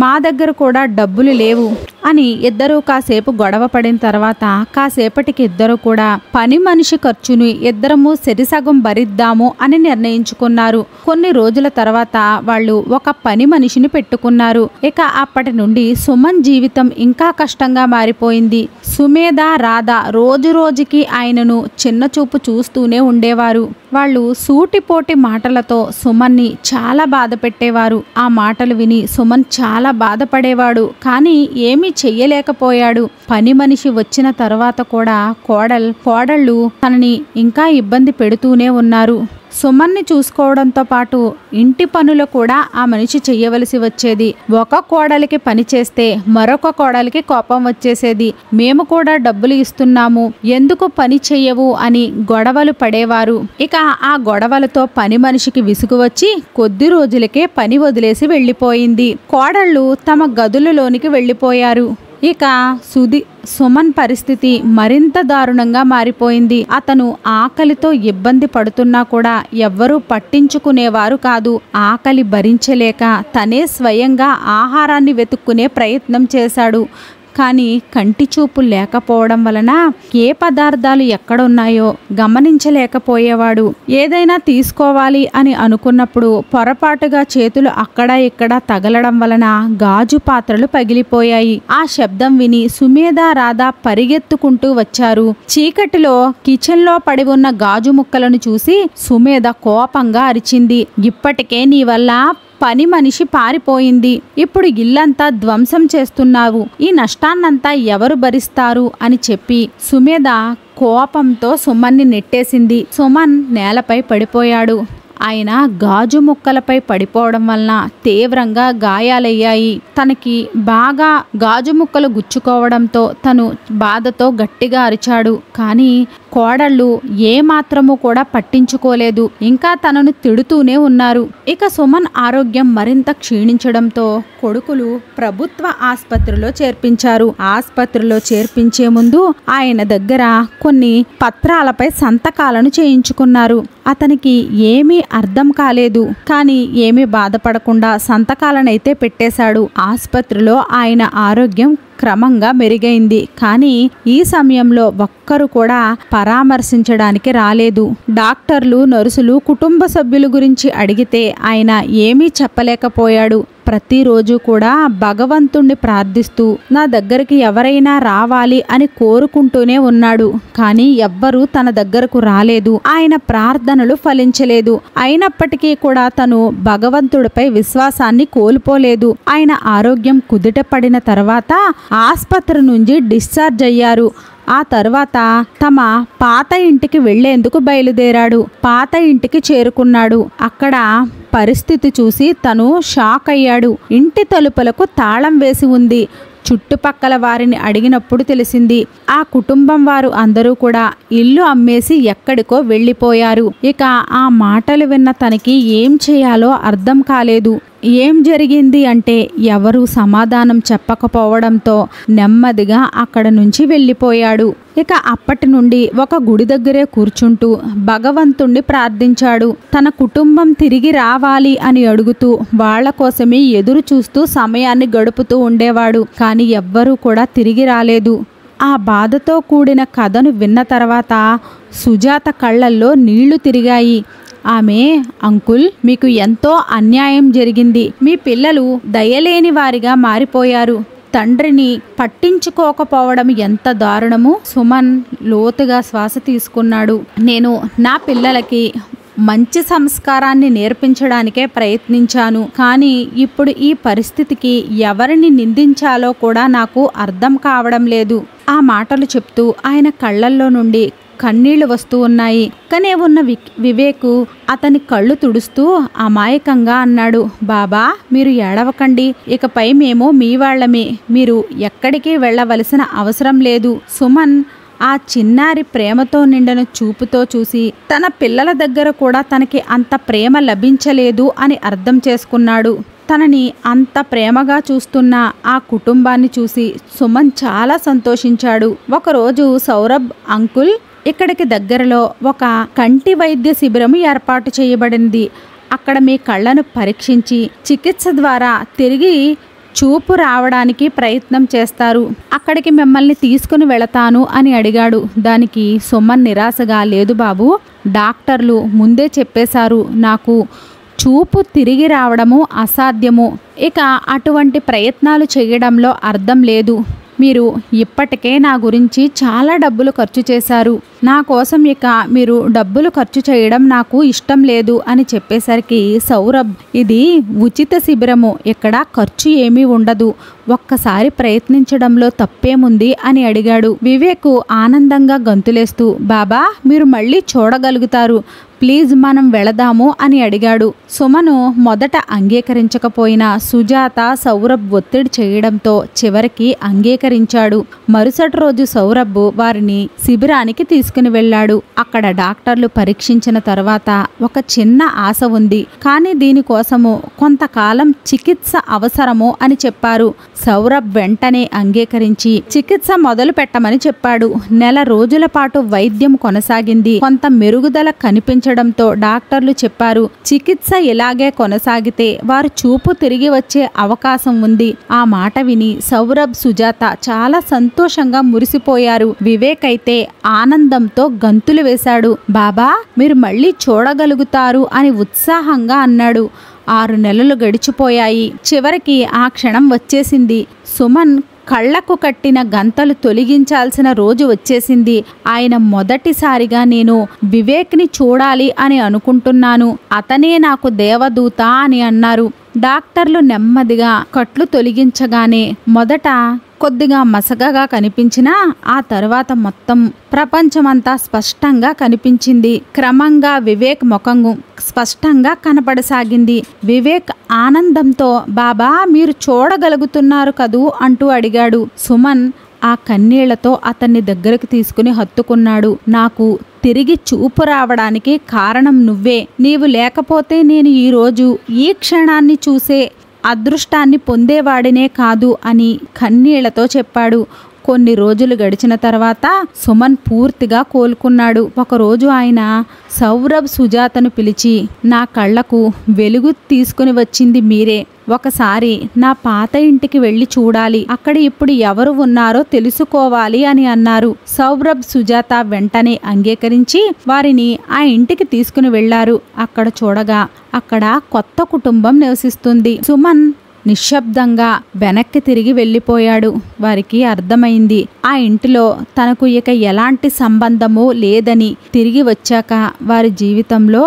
మా దగ్గర కూడా డబ్బులు లేవు. అని ఇద్దరూ కాసేపు గొడవ పడిన తర్వాత కాసేపటికి ఇద్దరు కూడా పని మనిషి ఖర్చుని ఇద్దరము సరిసగం భరిద్దాము అని నిర్ణయించుకున్నారు. కొన్ని రోజుల తర్వాత వాళ్ళు ఒక పని మనిషిని పెట్టుకున్నారు. ఇక అప్పటి నుండి సుమన్ జీవితం ఇంకా కష్టంగా మారిపోయింది. సుమేధ, రాధ రోజు రోజుకి ఆయనను చిన్న చూపు చూస్తూనే ఉండేవారు. వాళ్ళు సూటిపోటి మాటలతో సుమన్ని చాలా బాధ పెట్టేవారు. ఆ మాటలు విని సుమన్ చాలా బాధపడేవాడు. కానీ ఏమీ చెయ్యలేకపోయాడు. పని మనిషి వచ్చిన తర్వాత కూడా కోడళ్ళు తనని ఇంకా ఇబ్బంది పెడుతూనే ఉన్నారు. సుమన్ని చూసుకోవడంతో పాటు ఇంటి పనులు కూడా ఆ మనిషి చెయ్యవలసి వచ్చేది. ఒక కోడలికి పని చేస్తే మరొక కోడలికి కోపం వచ్చేసేది. మేము కూడా డబ్బులు ఇస్తున్నాము, ఎందుకు పని చెయ్యవు అని గొడవలు పడేవారు. ఇక ఆ గొడవలతో పని మనిషికి విసుగు వచ్చి కొద్ది రోజులకే పని వదిలేసి వెళ్ళిపోయింది. కోడళ్ళు తమ గదులలోనికి వెళ్ళిపోయారు. ఇక సుమన్ పరిస్థితి మరింత దారుణంగా మారిపోయింది. అతను ఆకలితో ఇబ్బంది పడుతున్నా కూడా ఎవ్వరూ పట్టించుకునేవారు కాదు. ఆకలి భరించలేక తనే స్వయంగా ఆహారాన్ని వెతుక్కునే ప్రయత్నం చేశాడు. కానీ కంటి చూపు లేకపోవడం వలన ఏ పదార్థాలు ఎక్కడున్నాయో గమనించలేకపోయేవాడు. ఏదైనా తీసుకోవాలి అని అనుకున్నప్పుడు పొరపాటుగా చేతులు అక్కడ ఇక్కడ తగలడం వలన గాజు పాత్రలు పగిలిపోయాయి. ఆ శబ్దం విని సుమేధ, రాధ పరిగెత్తుకుంటూ వచ్చారు. చీకటిలో కిచెన్లో పడి ఉన్న గాజు ముక్కలను చూసి సుమేధ కోపంగా అరిచింది. ఇప్పటికే నీ వల్ల పని మనిషి పారిపోయింది, ఇప్పుడు ఇల్లంతా ధ్వంసం చేస్తున్నావు, ఈ నష్టాన్నంతా ఎవరు భరిస్తారు అని చెప్పి సుమేధ కోపంతో సుమన్ని నెట్టేసింది. సుమన్ నేలపై పడిపోయాడు. ఆయన గాజు ముక్కలపై పడిపోవడం వలన తీవ్రంగా గాయాలయ్యాయి. తనకి బాగా గాజు ముక్కలు గుచ్చుకోవడంతో తను బాధతో గట్టిగా అరిచాడు. కానీ కోడళ్ళు ఏమాత్రము కూడా పట్టించుకోలేదు. ఇంకా తనను తిడుతూనే ఉన్నారు. ఇక సుమన్ ఆరోగ్యం మరింత క్షీణించడంతో కొడుకులు ప్రభుత్వ ఆసుపత్రిలో చేర్పించారు. ఆసుపత్రిలో చేర్పించే ముందు ఆయన దగ్గర కొన్ని పత్రాలపై సంతకాలను చేయించుకున్నారు. అతనికి ఏమీ అర్థం కాలేదు. కానీ ఏమీ బాధపడకుండా సంతకాలనైతే పెట్టేశాడు. ఆసుపత్రిలో ఆయన ఆరోగ్యం క్రమంగా మెరుగైంది. కానీ ఈ సమయంలో ఒక్కరు కూడా పరామర్శించడానికి రాలేదు. డాక్టర్లు, నర్సులు కుటుంబ సభ్యుల గురించి అడిగితే ఆయన ఏమీ చెప్పలేకపోయాడు. ప్రతిరోజు కూడా భగవంతుణ్ణి ప్రార్థిస్తూ నా దగ్గరికి ఎవరైనా రావాలి అని కోరుకుంటూనే ఉన్నాడు. కానీ ఎవ్వరూ తన దగ్గరకు రాలేదు. ఆయన ప్రార్థనలు ఫలించలేదు. అయినప్పటికీ కూడా తను భగవంతుడిపై విశ్వాసాన్ని కోల్పోలేదు. ఆయన ఆరోగ్యం కుదుట పడిన తర్వాత ఆసుపత్రి నుంచి డిశ్చార్జ్ అయ్యారు. ఆ తర్వాత తమ పాత ఇంటికి వెళ్లేందుకు బయలుదేరాడు. పాత ఇంటికి చేరుకున్నాడు. అక్కడ పరిస్థితి చూసి తను షాక్ అయ్యాడు. ఇంటి తలుపులకు తాళం వేసి ఉంది. చుట్టుపక్కల వారిని అడిగినప్పుడు తెలిసింది ఆ కుటుంబం వారు అందరూ కూడా ఇల్లు అమ్మేసి ఎక్కడికో వెళ్ళిపోయారు. ఇక ఆ మాటలు విన్న తనకి ఏం చేయాలో అర్థం కాలేదు. ఏం జరిగింది అంటే ఎవరూ సమాధానం చెప్పకపోవడంతో నెమ్మదిగా అక్కడ నుంచి వెళ్ళిపోయాడు. ఇక అప్పటి నుండి ఒక గుడి దగ్గరే కూర్చుంటూ భగవంతుణ్ణి ప్రార్థించాడు. తన కుటుంబం తిరిగి రావాలి అని అడుగుతూ వాళ్ల కోసమే ఎదురు చూస్తూ సమయాన్ని గడుపుతూ ఉండేవాడు. కానీ ఎవ్వరూ కూడా తిరిగి రాలేదు. ఆ బాధతో కూడిన కథను విన్న తర్వాత సుజాత కళ్ళల్లో నీళ్లు తిరిగాయి. ఆమె, అంకుల్, మీకు ఎంతో అన్యాయం జరిగింది. మీ పిల్లలు దయలేని వారిగా మారిపోయారు. తండ్రిని పట్టించుకోకపోవడం ఎంత దారుణము. సుమన్ లోతుగా శ్వాస తీసుకున్నాడు. నేను నా పిల్లలకి మంచి సంస్కారాన్ని నేర్పించడానికే ప్రయత్నించాను. కానీ ఇప్పుడు ఈ పరిస్థితికి ఎవరిని నిందించాలో కూడా నాకు అర్థం కావడం లేదు. ఆ మాటలు చెప్తూ ఆయన కళ్ళల్లో నుండి కన్నీళ్లు వస్తూ ఉన్నాయి. పక్కనే ఉన్న వివేకు అతని కళ్ళు తుడుస్తూ అమాయకంగా అన్నాడు, బాబా, మీరు ఏడవకండి. ఇకపై మేము మీ వాళ్ళమే. మీరు ఎక్కడికి వెళ్ళవలసిన అవసరం లేదు. సుమన్ ఆ చిన్నారి ప్రేమతో నిండిన చూపుతో చూసి తన పిల్లల దగ్గర కూడా తనకి అంత ప్రేమ లభించలేదు అని అర్థం చేసుకున్నాడు. తనని అంత ప్రేమగా చూస్తున్న ఆ కుటుంబాన్ని చూసి సుమన్ చాలా సంతోషించాడు. ఒకరోజు సౌరభ్, అంకుల్, ఇక్కడికి దగ్గరలో ఒక కంటి వైద్య శిబిరం ఏర్పాటు చేయబడింది. అక్కడ మీ కళ్ళను పరీక్షించి చికిత్స ద్వారా తిరిగి చూపు రావడానికి ప్రయత్నం చేస్తారు. అక్కడికి మిమ్మల్ని తీసుకుని వెళతాను అని అడిగాడు. దానికి సుమన్ నిరాశగా, లేదు బాబు, డాక్టర్లు ముందే చెప్పేశారు నాకు చూపు తిరిగి రావడము అసాధ్యము. ఇక అటువంటి ప్రయత్నాలు చేయడంలో అర్థం లేదు. మీరు ఇప్పటికే నా గురించి చాలా డబ్బులు ఖర్చు చేశారు. నా కోసం ఇక మీరు డబ్బులు ఖర్చు చేయడం నాకు ఇష్టం లేదు అని చెప్పేసరికి సౌరభ్, ఇది ఉచిత శిబిరము, ఇక్కడ ఖర్చు ఏమీ ఉండదు, ఒక్కసారి ప్రయత్నించడంలో తప్పేముంది అని అడిగాడు. వివేక్ ఆనందంగా గంతులేస్తూ, బాబా మీరు మళ్ళీ చూడగలుగుతారు, ప్లీజ్ మనం వెళదాము అని అడిగాడు. సుమను మొదట అంగీకరించకపోయినా సుజాత సౌరభ్ ఒత్తిడి చేయడంతో చివరికి అంగీకరించాడు. మరుసటి రోజు సౌరభ్ వారిని శిబిరానికి తీసుకుని వెళ్ళాడు. అక్కడ డాక్టర్లు పరీక్షించిన తర్వాత ఒక చిన్న ఆశ ఉంది, కానీ దీనికోసము కొంతకాలం చికిత్స అవసరము అని చెప్పారు. సౌరభ్ వెంటనే అంగీకరించి చికిత్స మొదలు పెట్టమని చెప్పాడు. నెల రోజుల పాటు వైద్యం కొనసాగింది. కొంత మెరుగుదల కనిపించడంతో డాక్టర్లు చెప్పారు, చికిత్స ఇలాగే కొనసాగితే వారు చూపు తిరిగి వచ్చే అవకాశం ఉంది. ఆ మాట విని సౌరభ్, సుజాత చాలా సంతోషంగా మురిసిపోయారు. వివేక్ అయితే ఆనందంతో గంతులు వేశాడు. బాబా మీరు మళ్ళీ చూడగలుగుతారు అని ఉత్సాహంగా అన్నాడు. 6 నెలలు గడిచిపోయాయి. చివరికి ఆ క్షణం వచ్చేసింది. సుమన్ కళ్లకు కట్టిన గంతలు తొలగించాల్సిన రోజు వచ్చేసింది. ఆయన మొదటిసారిగా నేను వివేక్ని చూడాలి అని అనుకుంటున్నాను, అతనే నాకు దేవదూత అని అన్నారు. డాక్టర్లు నెమ్మదిగా కట్లు తొలగించగానే మొదట కొద్దిగా మసకగా కనిపించినా ఆ తర్వాత మొత్తం ప్రపంచమంతా స్పష్టంగా కనిపించింది. క్రమంగా వివేక్ ముఖం స్పష్టంగా కనపడసాగింది. వివేక్ ఆనందంతో, బాబా మీరు చూడగలుగుతున్నారు కదూ అంటూ అడిగాడు. సుమన్ ఆ కన్నీళ్లతో అతన్ని దగ్గరకు తీసుకుని హత్తుకున్నాడు. నాకు తిరిగి చూపు రావడానికి కారణం నువ్వే, నీవు లేకపోతే నేను ఈరోజు ఈ క్షణాన్ని చూసే అదృష్టాన్ని పొందేవాడినే కాదు అని కన్నీళ్లతో చెప్పాడు. కొన్ని రోజులు గడిచిన తర్వాత సుమన్ పూర్తిగా కోలుకున్నాడు. ఒకరోజు ఆయన సౌరభ్, సుజాతను పిలిచి, నా కళ్లకు వెలుగు తీసుకుని వచ్చింది మీరే, ఒకసారి నా పాత ఇంటికి వెళ్ళి చూడాలి, అక్కడ ఇప్పుడు ఎవరు ఉన్నారో తెలుసుకోవాలి అని అన్నారు. సౌరభ్, సుజాత వెంటనే అంగీకరించి వారిని ఆ ఇంటికి తీసుకుని వెళ్లారు. అక్కడ చూడగా అక్కడ కొత్త కుటుంబం నివసిస్తుంది. సుమన్ నిశ్శబ్దంగా వెనక్కి తిరిగి వెళ్ళిపోయాడు. వారికి అర్థమైంది ఆ ఇంటిలో తనకు ఇక ఎలాంటి సంబంధమూ లేదని. తిరిగి వచ్చాక వారి జీవితంలో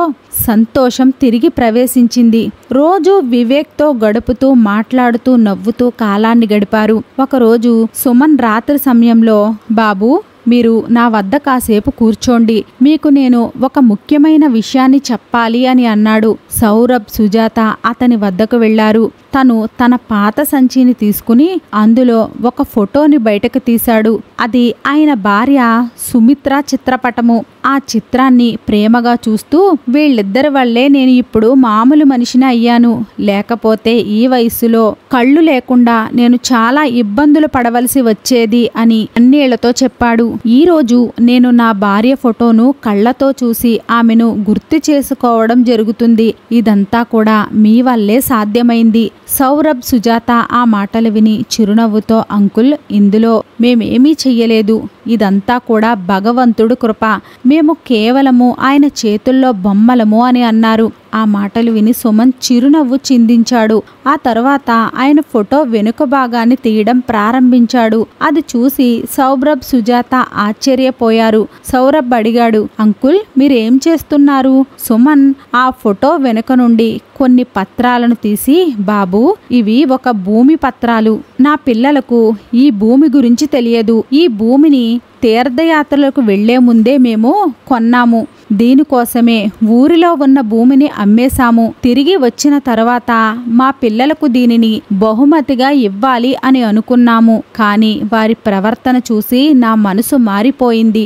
సంతోషం తిరిగి ప్రవేశించింది. రోజు వివేక్తో గడుపుతూ, మాట్లాడుతూ, నవ్వుతూ కాలాన్ని గడిపారు. ఒకరోజు సుమన్ రాత్రి సమయంలో, బాబు మీరు నా వద్ద కాసేపు కూర్చోండి, మీకు నేను ఒక ముఖ్యమైన విషయాన్ని చెప్పాలి అని అన్నాడు. సౌరభ్, సుజాత అతని వద్దకు వెళ్లారు. తను తన పాత సంచిని తీసుకుని అందులో ఒక ఫోటోని బయటకు తీశాడు. అది ఆయన భార్య సుమిత్ర చిత్రపటము. ఆ చిత్రాన్ని ప్రేమగా చూస్తూ, వీళ్ళిద్దరి వల్లే నేను ఇప్పుడు మామూలు మనిషిని అయ్యాను, లేకపోతే ఈ వయసులో కళ్ళు లేకుండా నేను చాలా ఇబ్బందులు పడవలసి వచ్చేది అని అన్నేళ్లతో చెప్పాడు. ఈ రోజు నేను నా భార్య ఫోటోను కళ్ళతో చూసి ఆమెను గుర్తు చేసుకోవడం జరుగుతుంది. ఇదంతా కూడా మీ వల్లే సాధ్యమైంది. సౌరభ్, సుజాత ఆ మాటలు విని చిరునవ్వుతో, అంకుల్ ఇందులో మేమేమీ చెయ్యలేదు, ఇదంతా కూడా భగవంతుడు కృప, మేము కేవలము ఆయన చేతుల్లో బొమ్మలము అని అన్నారు. ఆ మాటలు విని సుమన్ చిరునవ్వు చిందించాడు. ఆ తర్వాత ఆయన ఫోటో వెనుక భాగాన్ని తీయడం ప్రారంభించాడు. అది చూసి సౌరభ్, సుజాత ఆశ్చర్యపోయారు. సౌరభ్ అడిగాడు, అంకుల్ మీరేం చేస్తున్నారు? సుమన్ ఆ ఫోటో వెనుక నుండి కొన్ని పత్రాలను తీసి, బాబు ఇవి ఒక భూమి పత్రాలు, నా పిల్లలకు ఈ భూమి గురించి తెలియదు, ఈ భూమిని తీర్థయాత్రలకు వెళ్లే ముందే మేము కొన్నాము, దీనికోసమే ఊరిలో ఉన్న భూమిని అమ్మేశాము, తిరిగి వచ్చిన తర్వాత మా పిల్లలకు దీనిని బహుమతిగా ఇవ్వాలి అని అనుకున్నాము, కానీ వారి ప్రవర్తన చూసి నా మనసు మారిపోయింది,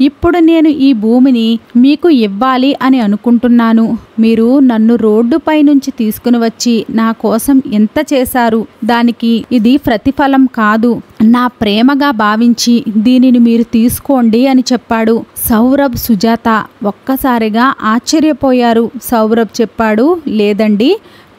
ఇప్పుడు నేను ఈ భూమిని మీకు ఇవ్వాలి అని అనుకుంటున్నాను. మీరు నన్ను రోడ్డుపై నుంచి తీసుకుని వచ్చి నా కోసం ఎంత చేశారు, దానికి ఇది ప్రతిఫలం కాదు, నా ప్రేమగా భావించి దీనిని మీరు తీసుకోండి అని చెప్పాడు. సౌరభ్, సుజాత ఒక్కసారిగా ఆశ్చర్యపోయారు. సౌరభ్ చెప్పాడు, లేదండి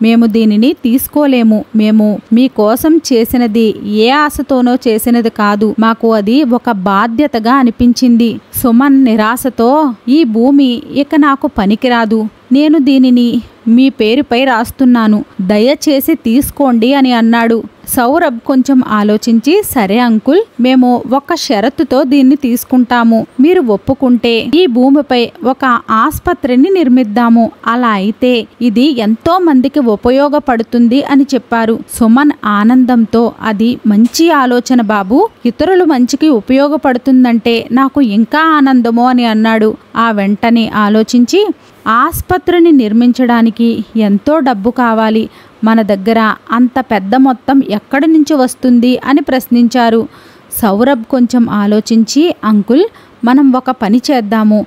మేము దీనిని తీసుకోలేము. మేము మీకోసం చేసినది ఏ ఆశతోనో చేసినది కాదు. మాకు అది ఒక బాధ్యతగా అనిపించింది. సుమన్ నిరాశతో, ఈ భూమి ఇక నాకు పనికిరాదు. నేను దీనిని మీ పేరుపై రాస్తున్నాను. దయచేసి తీసుకోండి అని అన్నాడు. సౌరభ్ కొంచెం ఆలోచించి, సరే అంకుల్, మేము ఒక షరతుతో దీన్ని తీసుకుంటాము. మీరు ఒప్పుకుంటే ఈ భూమిపై ఒక ఆస్పత్రిని నిర్మిద్దాము. అలా అయితే ఇది ఎంతో మందికి ఉపయోగపడుతుంది అని చెప్పారు. సుమన్ ఆనందంతో, అది మంచి ఆలోచన బాబు. ఇతరులు మంచికి ఉపయోగపడుతుందంటే నాకు ఇంకా ఆనందమో అని అన్నాడు. ఆ వెంటనే ఆలోచించి, ఆస్పత్రిని నిర్మించడానికి ఎంతో డబ్బు కావాలి. మన దగ్గర అంత పెద్ద మొత్తం ఎక్కడి నుంచి వస్తుంది అని ప్రశ్నించారు. సౌరభ్ కొంచెం ఆలోచించి, అంకుల్, మనం ఒక పని చేద్దాము.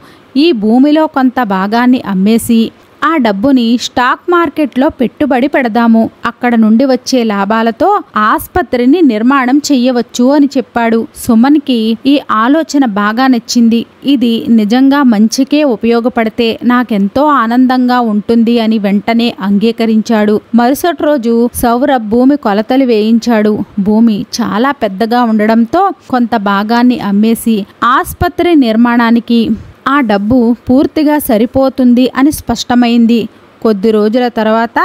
ఈ భూమిలో కొంత భాగాన్ని అమ్మేసి ఆ డబ్బుని స్టాక్ మార్కెట్లో పెట్టుబడి పెడదాము. అక్కడ నుండి వచ్చే లాభాలతో ఆస్పత్రిని నిర్మాణం చెయ్యవచ్చు అని చెప్పాడు. సుమన్కి ఈ ఆలోచన బాగా నచ్చింది. ఇది నిజంగా మంచికే ఉపయోగపడితే నాకెంతో ఆనందంగా ఉంటుంది అని వెంటనే అంగీకరించాడు. మరుసటి రోజు సౌరభ్ భూమి కొలతలు వేయించాడు. భూమి చాలా పెద్దగా ఉండడంతో కొంత భాగాన్ని అమ్మేసి ఆస్పత్రి నిర్మాణానికి ఆ డబ్బు పూర్తిగా సరిపోతుంది అని స్పష్టమైంది. కొద్ది రోజుల తర్వాత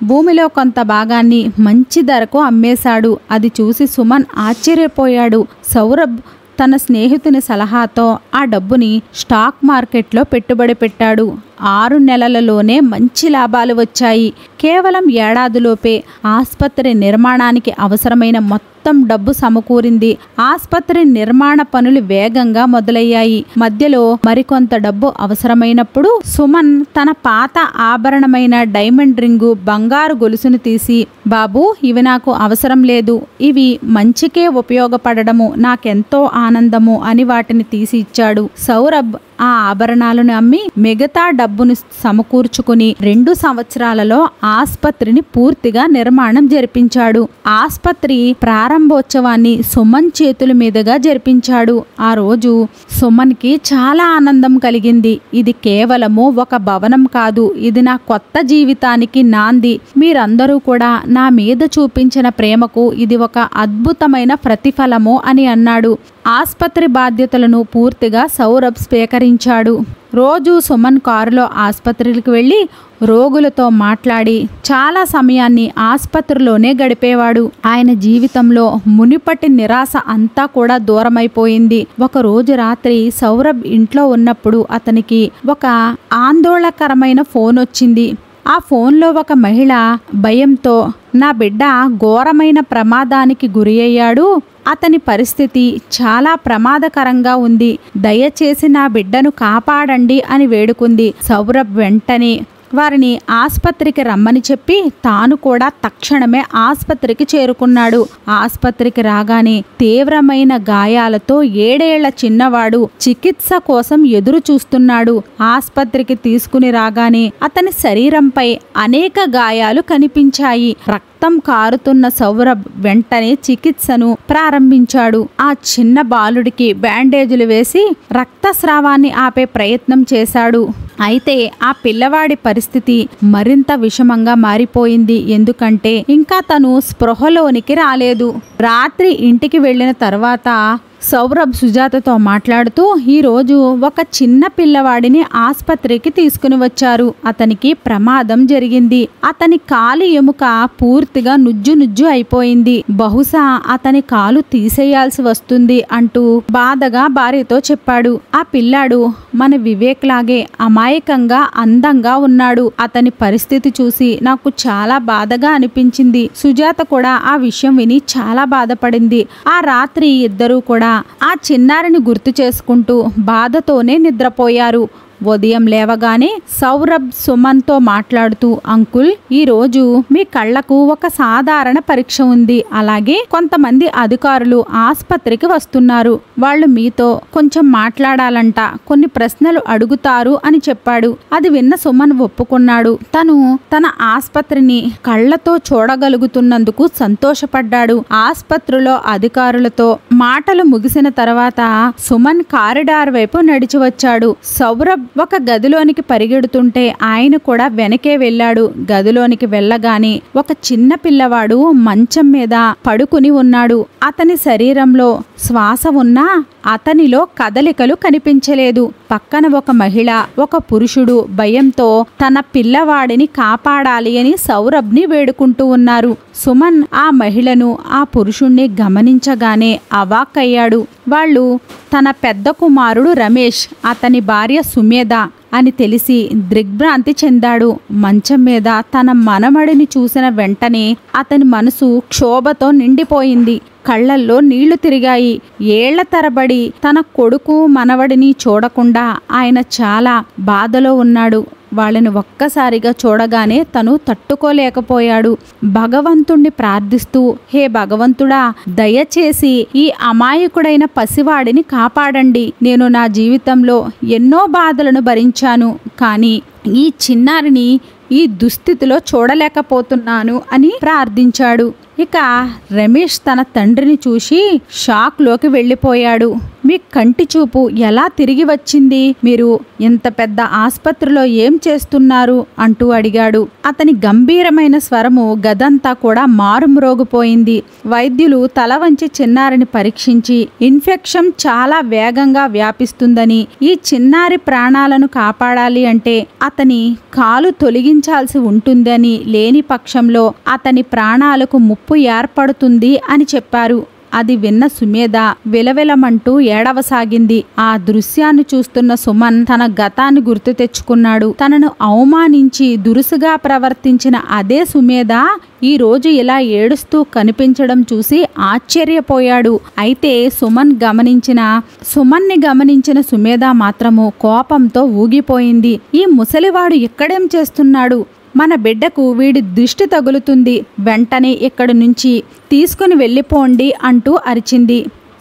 భూమిలో కొంత భాగాన్ని మంచి ధరకు అమ్మేశాడు. అది చూసి సుమన్ ఆశ్చర్యపోయాడు. సౌరభ్ తన స్నేహితుని సలహాతో ఆ డబ్బుని స్టాక్ మార్కెట్లో పెట్టుబడి పెట్టాడు. 6 నెలలలోనే మంచి లాభాలు వచ్చాయి. కేవలం ఏడాదిలోపే ఆస్పత్రి నిర్మాణానికి అవసరమైన మొత్తం డబ్బు సమకూరింది. ఆస్పత్రి నిర్మాణ పనులు వేగంగా మొదలయ్యాయి. మధ్యలో మరికొంత డబ్బు అవసరమైనప్పుడు సుమన్ తన పాత ఆభరణమైన డైమండ్ రింగు, బంగారు గొలుసును తీసి, బాబు, ఇవి నాకు అవసరం లేదు. ఇవి మంచికే ఉపయోగపడడము నాకెంతో ఆనందము అని వాటిని తీసి ఇచ్చాడు. సౌరభ్ ఆ ఆభరణాలను అమ్మి మిగతా డబ్బును సమకూర్చుకుని 2 సంవత్సరాలలో ఆస్పత్రిని పూర్తిగా నిర్మాణం జరిపించాడు. ఆస్పత్రి ప్రారంభోత్సవాన్ని సుమన్ చేతుల మీదుగా జరిపించాడు. ఆ రోజు సుమన్కి చాలా ఆనందం కలిగింది. ఇది కేవలము ఒక భవనం కాదు, ఇది నా కొత్త జీవితానికి నాంది. మీరందరూ కూడా నా మీద చూపించిన ప్రేమకు ఇది ఒక అద్భుతమైన ప్రతిఫలము అని అన్నాడు. ఆస్పత్రి బాధ్యతలను పూర్తిగా సౌరభ్ స్వీకరించాడు. రోజు సుమన్ కారులో ఆస్పత్రికి వెళ్ళి రోగులతో మాట్లాడి చాలా సమయాన్ని ఆస్పత్రిలోనే గడిపేవాడు. ఆయన జీవితంలో మునిపటి నిరాశ అంతా కూడా దూరమైపోయింది. ఒక రోజు రాత్రి సౌరభ్ ఇంట్లో ఉన్నప్పుడు అతనికి ఒక ఆందోళనకరమైన ఫోన్ వచ్చింది. ఆ ఫోన్లో ఒక మహిళ భయంతో, నా బిడ్డ ఘోరమైన ప్రమాదానికి గురి అయ్యాడు. అతని పరిస్థితి చాలా ప్రమాదకరంగా ఉంది. దయచేసి నా బిడ్డను కాపాడండి అని వేడుకుంది. సౌరభ్ వెంటనే వారిని ఆస్పత్రికి రమ్మని చెప్పి తాను కూడా తక్షణమే ఆస్పత్రికి చేరుకున్నాడు. ఆస్పత్రికి రాగానే తీవ్రమైన గాయాలతో 7 ఏళ్ల చిన్నవాడు చికిత్స కోసం ఎదురు చూస్తున్నాడు. ఆస్పత్రికి తీసుకుని రాగానే అతని శరీరంపై అనేక గాయాలు కనిపించాయి. రక్తం కారుతున్న సౌరభ్ వెంటనే చికిత్సను ప్రారంభించాడు. ఆ చిన్న బాలుడికి బ్యాండేజీలు వేసి రక్తస్రావాన్ని ఆపే ప్రయత్నం చేశాడు. అయితే ఆ పిల్లవాడి పరిస్థితి మరింత విషమంగా మారిపోయింది. ఎందుకంటే ఇంకా తను స్పృహలోనికి రాలేదు. రాత్రి ఇంటికి వెళ్ళిన తర్వాత సౌరభ్ సుజాతతో మాట్లాడుతూ, ఈరోజు ఒక చిన్న పిల్లవాడిని ఆస్పత్రికి తీసుకుని వచ్చారు. అతనికి ప్రమాదం జరిగింది. అతని కాలి ఎముక పూర్తిగా నుజ్జు అయిపోయింది. బహుశా అతని కాలు తీసేయాల్సి వస్తుంది అంటూ బాధగా భార్యతో చెప్పాడు. ఆ పిల్లాడు మన వివేక్ లాగే అమాయకంగా అందంగా ఉన్నాడు. అతని పరిస్థితి చూసి నాకు చాలా బాధగా అనిపించింది. సుజాత కూడా ఆ విషయం విని చాలా బాధపడింది. ఆ రాత్రి ఇద్దరూ కూడా ఆ చిన్నారిని గుర్తు చేసుకుంటూ బాధతోనే నిద్రపోయారు. ఉదయం లేవగానే సౌరభ్ సుమన్తో మాట్లాడుతూ, అంకుల్, ఈరోజు మీ కళ్లకు ఒక సాధారణ పరీక్ష ఉంది. అలాగే కొంతమంది అధికారులు ఆస్పత్రికి వస్తున్నారు. వాళ్ళు మీతో కొంచెం మాట్లాడాలంట, కొన్ని ప్రశ్నలు అడుగుతారు అని చెప్పాడు. అది విన్న సుమన్ ఒప్పుకున్నాడు. తను తన ఆస్పత్రిని కళ్లతో చూడగలుగుతున్నందుకు సంతోషపడ్డాడు. ఆస్పత్రిలో అధికారులతో మాటలు ముగిసిన తర్వాత సుమన్ కారిడార్ వైపు నడిచి వచ్చాడు. సౌరభ్ ఒక గదిలోనికి పరిగెడుతుంటే ఆయన కూడా వెనకే వెళ్ళాడు. గదిలోనికి వెళ్ళగానే ఒక చిన్న పిల్లవాడు మంచం మీద పడుకుని ఉన్నాడు. అతని శరీరంలో శ్వాస ఉన్నా అతనిలో కదలికలు కనిపించలేదు. పక్కన ఒక మహిళ, ఒక పురుషుడు భయంతో తన పిల్లవాడిని కాపాడాలి అని సౌరభ్ని వేడుకుంటూ ఉన్నారు. సుమన్ ఆ మహిళను, ఆ పురుషుణ్ణి గమనించగానే అవాక్కయ్యాడు. వాళ్ళు తన పెద్ద కుమారుడు రమేష్, అతని భార్య సుమేధ అని తెలిసి దిగ్భ్రాంతి చెందాడు. మంచం మీద తన మనమడిని చూసిన వెంటనే అతని మనసు క్షోభతో నిండిపోయింది. కళ్ళల్లో నీళ్లు తిరిగాయి. ఏళ్ల తరబడి తన కొడుకు మనవడిని చూడకుండా ఆయన చాలా బాధలో ఉన్నాడు. వాళ్ళని ఒక్కసారిగా చూడగానే తను తట్టుకోలేకపోయాడు. భగవంతుణ్ణి ప్రార్థిస్తూ, హే భగవంతుడా, దయచేసి ఈ అమాయకుడైన పసివాడిని కాపాడండి. నేను నా జీవితంలో ఎన్నో బాధలను భరించాను, కానీ ఈ చిన్నారిని ఈ దుస్థితిలో చూడలేకపోతున్నాను అని ప్రార్థించాడు. ఇక రమేష్ తన తండ్రిని చూసి షాక్లోకి వెళ్ళిపోయాడు. మీ కంటి చూపు ఎలా తిరిగి వచ్చింది? మీరు ఇంత పెద్ద ఆసుపత్రిలో ఏం చేస్తున్నారు అంటూ అడిగాడు. అతని గంభీరమైన స్వరము గదంతా కూడా మారుమ్రోగిపోయింది. వైద్యులు తల వంచి చిన్నారిని పరీక్షించి ఇన్ఫెక్షన్ చాలా వేగంగా వ్యాపిస్తుందని, ఈ చిన్నారి ప్రాణాలను కాపాడాలి అంటే అతని కాలు తొలగించాల్సి ఉంటుందని, లేని పక్షంలో అతని ప్రాణాలకు ముప్పు ఏర్పడుతుంది అని చెప్పారు. అది విన్న సుమేధ విలవిలమంటూ ఏడవసాగింది. ఆ దృశ్యాన్ని చూస్తున్న సుమన్ తన గతాన్ని గుర్తు తెచ్చుకున్నాడు. తనను అవమానించి దురుసుగా ప్రవర్తించిన అదే సుమేధ ఈ రోజు ఇలా ఏడుస్తూ కనిపించడం చూసి ఆశ్చర్యపోయాడు. అయితే సుమన్ని గమనించిన సుమేధ మాత్రము కోపంతో ఊగిపోయింది. ఈ ముసలివాడు ఇక్కడేం చేస్తున్నాడు? మన బిడ్డకు వీడి దిష్టి తగులుతుంది. వెంటనే ఇక్కడి నుంచి తీసుకుని వెళ్ళిపోండి అంటూ అరిచింది.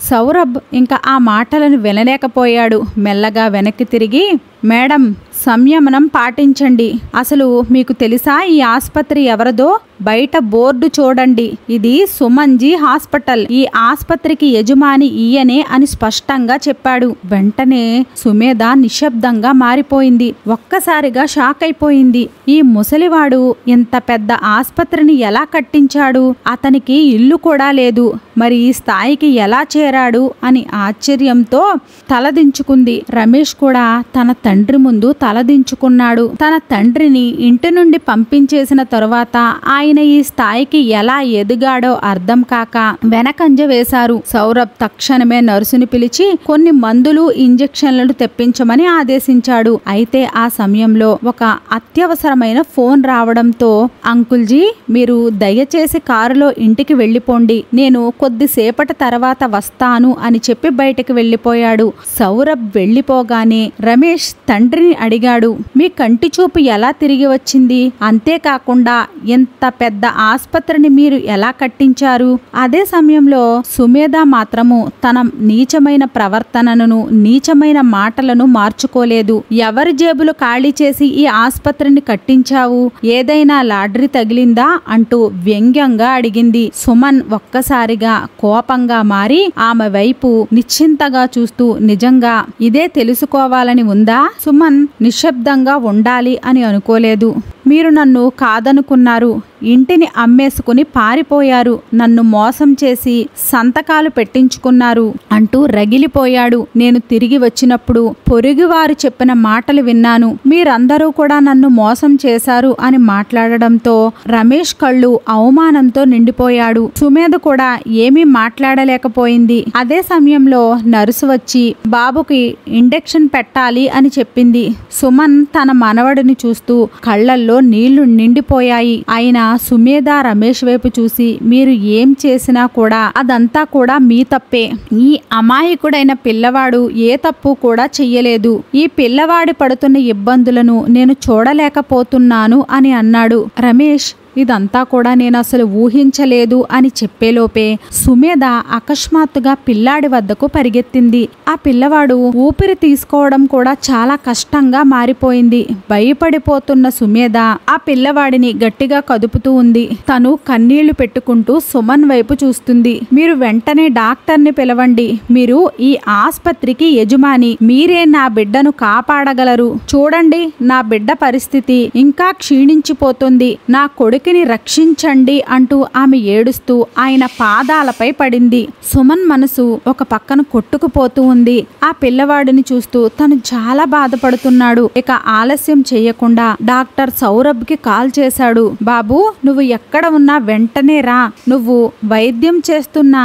సౌరభ్ ఇంకా ఆ మాటలను వినలేకపోయాడు. మెల్లగా వెనక్కి తిరిగి, మేడం, సంయమనం పాటించండి. అసలు మీకు తెలుసా ఈ ఆసుపత్రి ఎవరిదో? బయట బోర్డు చూడండి. ఇది సుమన్జీ హాస్పిటల్. ఈ ఆసుపత్రికి యజమాని ఈయనే అని స్పష్టంగా చెప్పాడు. వెంటనే సుమేధ నిశ్శబ్దంగా మారిపోయింది. ఒక్కసారిగా షాక్ అయిపోయింది. ఈ ముసలివాడు ఇంత పెద్ద ఆసుపత్రిని ఎలా కట్టించాడు? అతనికి ఇల్లు కూడా లేదు. మరి ఈ స్థాయికి ఎలా చేరాడు అని ఆశ్చర్యంతో తలదించుకుంది. రమేష్ కూడా తన తండ్రి ముందు తలదించుకున్నాడు. తన తండ్రిని ఇంటి నుండి పంపించేసిన తరువాత ఆయన ఈ స్థాయికి ఎలా ఎదిగాడో అర్థం కాక వెనకంజ వేశారు. సౌరభ్ తక్షణమే నర్సుని పిలిచి కొన్ని మందులు, ఇంజెక్షన్లను తెప్పించమని ఆదేశించాడు. అయితే ఆ సమయంలో ఒక అత్యవసరమైన ఫోన్ రావడంతో, అంకుల్జీ, మీరు దయచేసి కారులో ఇంటికి వెళ్ళిపోండి, నేను కొద్దిసేపటి తర్వాత వస్తాను అని చెప్పి బయటకు వెళ్ళిపోయాడు. సౌరభ్ వెళ్ళిపోగానే రమేష్ తండ్రిని అడిగాడు, మీ కంటి చూపు ఎలా తిరిగి వచ్చింది? అంతేకాకుండా ఇంత పెద్ద ఆసుపత్రిని మీరు ఎలా కట్టించారు? అదే సమయంలో సుమేధ మాత్రము తన నీచమైన ప్రవర్తనను, నీచమైన మాటలను మార్చుకోలేదు. ఎవరి జేబులు ఖాళీ చేసి ఈ ఆసుపత్రిని కట్టించావు? ఏదైనా లాటరీ తగిలిందా అంటూ వ్యంగ్యంగా అడిగింది. సుమన్ ఒక్కసారిగా కోపంగా మారి ఆమె వైపు నిశ్చింతగా చూస్తూ, నిజంగా ఇదే తెలుసుకోవాలని ఉందా? సుమన్ నిశ్శబ్దంగా ఉండాలి అని అనుకోలేదు. మీరు నన్ను కాదనుకున్నారు, ఇంటిని అమ్మేసుకుని పారిపోయారు, నన్ను మోసం చేసి సంతకాలు పెట్టించుకున్నారు అంటూ రగిలిపోయాడు. నేను తిరిగి వచ్చినప్పుడు పొరుగువారు చెప్పిన మాటలు విన్నాను. మీరందరూ కూడా నన్ను మోసం చేశారు అని మాట్లాడడంతో రమేష్ కళ్ళు అవమానంతో నిండిపోయాడు. సుమేధ కూడా ఏమీ మాట్లాడలేకపోయింది. అదే సమయంలో నర్సు వచ్చి బాబుకి ఇంజెక్షన్ పెట్టాలి అని చెప్పింది. సుమన్ తన మనవడిని చూస్తూ కళ్ళల్లో నీళ్లు నిండిపోయాయి. అయినా సుమేధ రమేష్ వైపు చూసి, మీరు ఏం చేసినా కూడా అదంతా కూడా మీ తప్పే. ఈ అమాయకుడైన పిల్లవాడు ఏ తప్పు కూడా చెయ్యలేదు. ఈ పిల్లవాడి పడుతున్న ఇబ్బందులను నేను చూడలేకపోతున్నాను అని అన్నాడు. రమేష్ ఇదంతా కూడా నేను అసలు ఊహించలేదు అని చెప్పేలోపే సుమేధ అకస్మాత్తుగా పిల్లాడి వద్దకు పరిగెత్తింది. ఆ పిల్లవాడు ఊపిరి తీసుకోవడం కూడా చాలా కష్టంగా మారిపోయింది. భయపడిపోతున్న సుమేధ ఆ పిల్లవాడిని గట్టిగా కదుపుతూ ఉంది. తను కన్నీళ్లు పెట్టుకుంటూ సుమన్ వైపు చూస్తుంది. మీరు వెంటనే డాక్టర్ని పిలవండి. మీరు ఈ ఆస్పత్రికి యజమాని. మీరే నా బిడ్డను కాపాడగలరు. చూడండి, నా బిడ్డ పరిస్థితి ఇంకా క్షీణించిపోతుంది. నా కొడుకుని రక్షించండి అంటూ ఆమె ఏడుస్తూ ఆయన పాదాలపై పడింది. సుమన్ మనసు ఒక పక్కన కొట్టుకుపోతూ ఉంది. ఆ పిల్లవాడిని చూస్తూ తను చాలా బాధపడుతున్నాడు. ఇక ఆలస్యం చేయకుండా డాక్టర్ సౌరభ్కి కాల్ చేశాడు. బాబు, నువ్వు ఎక్కడ ఉన్నా వెంటనే రా. నువ్వు వైద్యం చేస్తున్న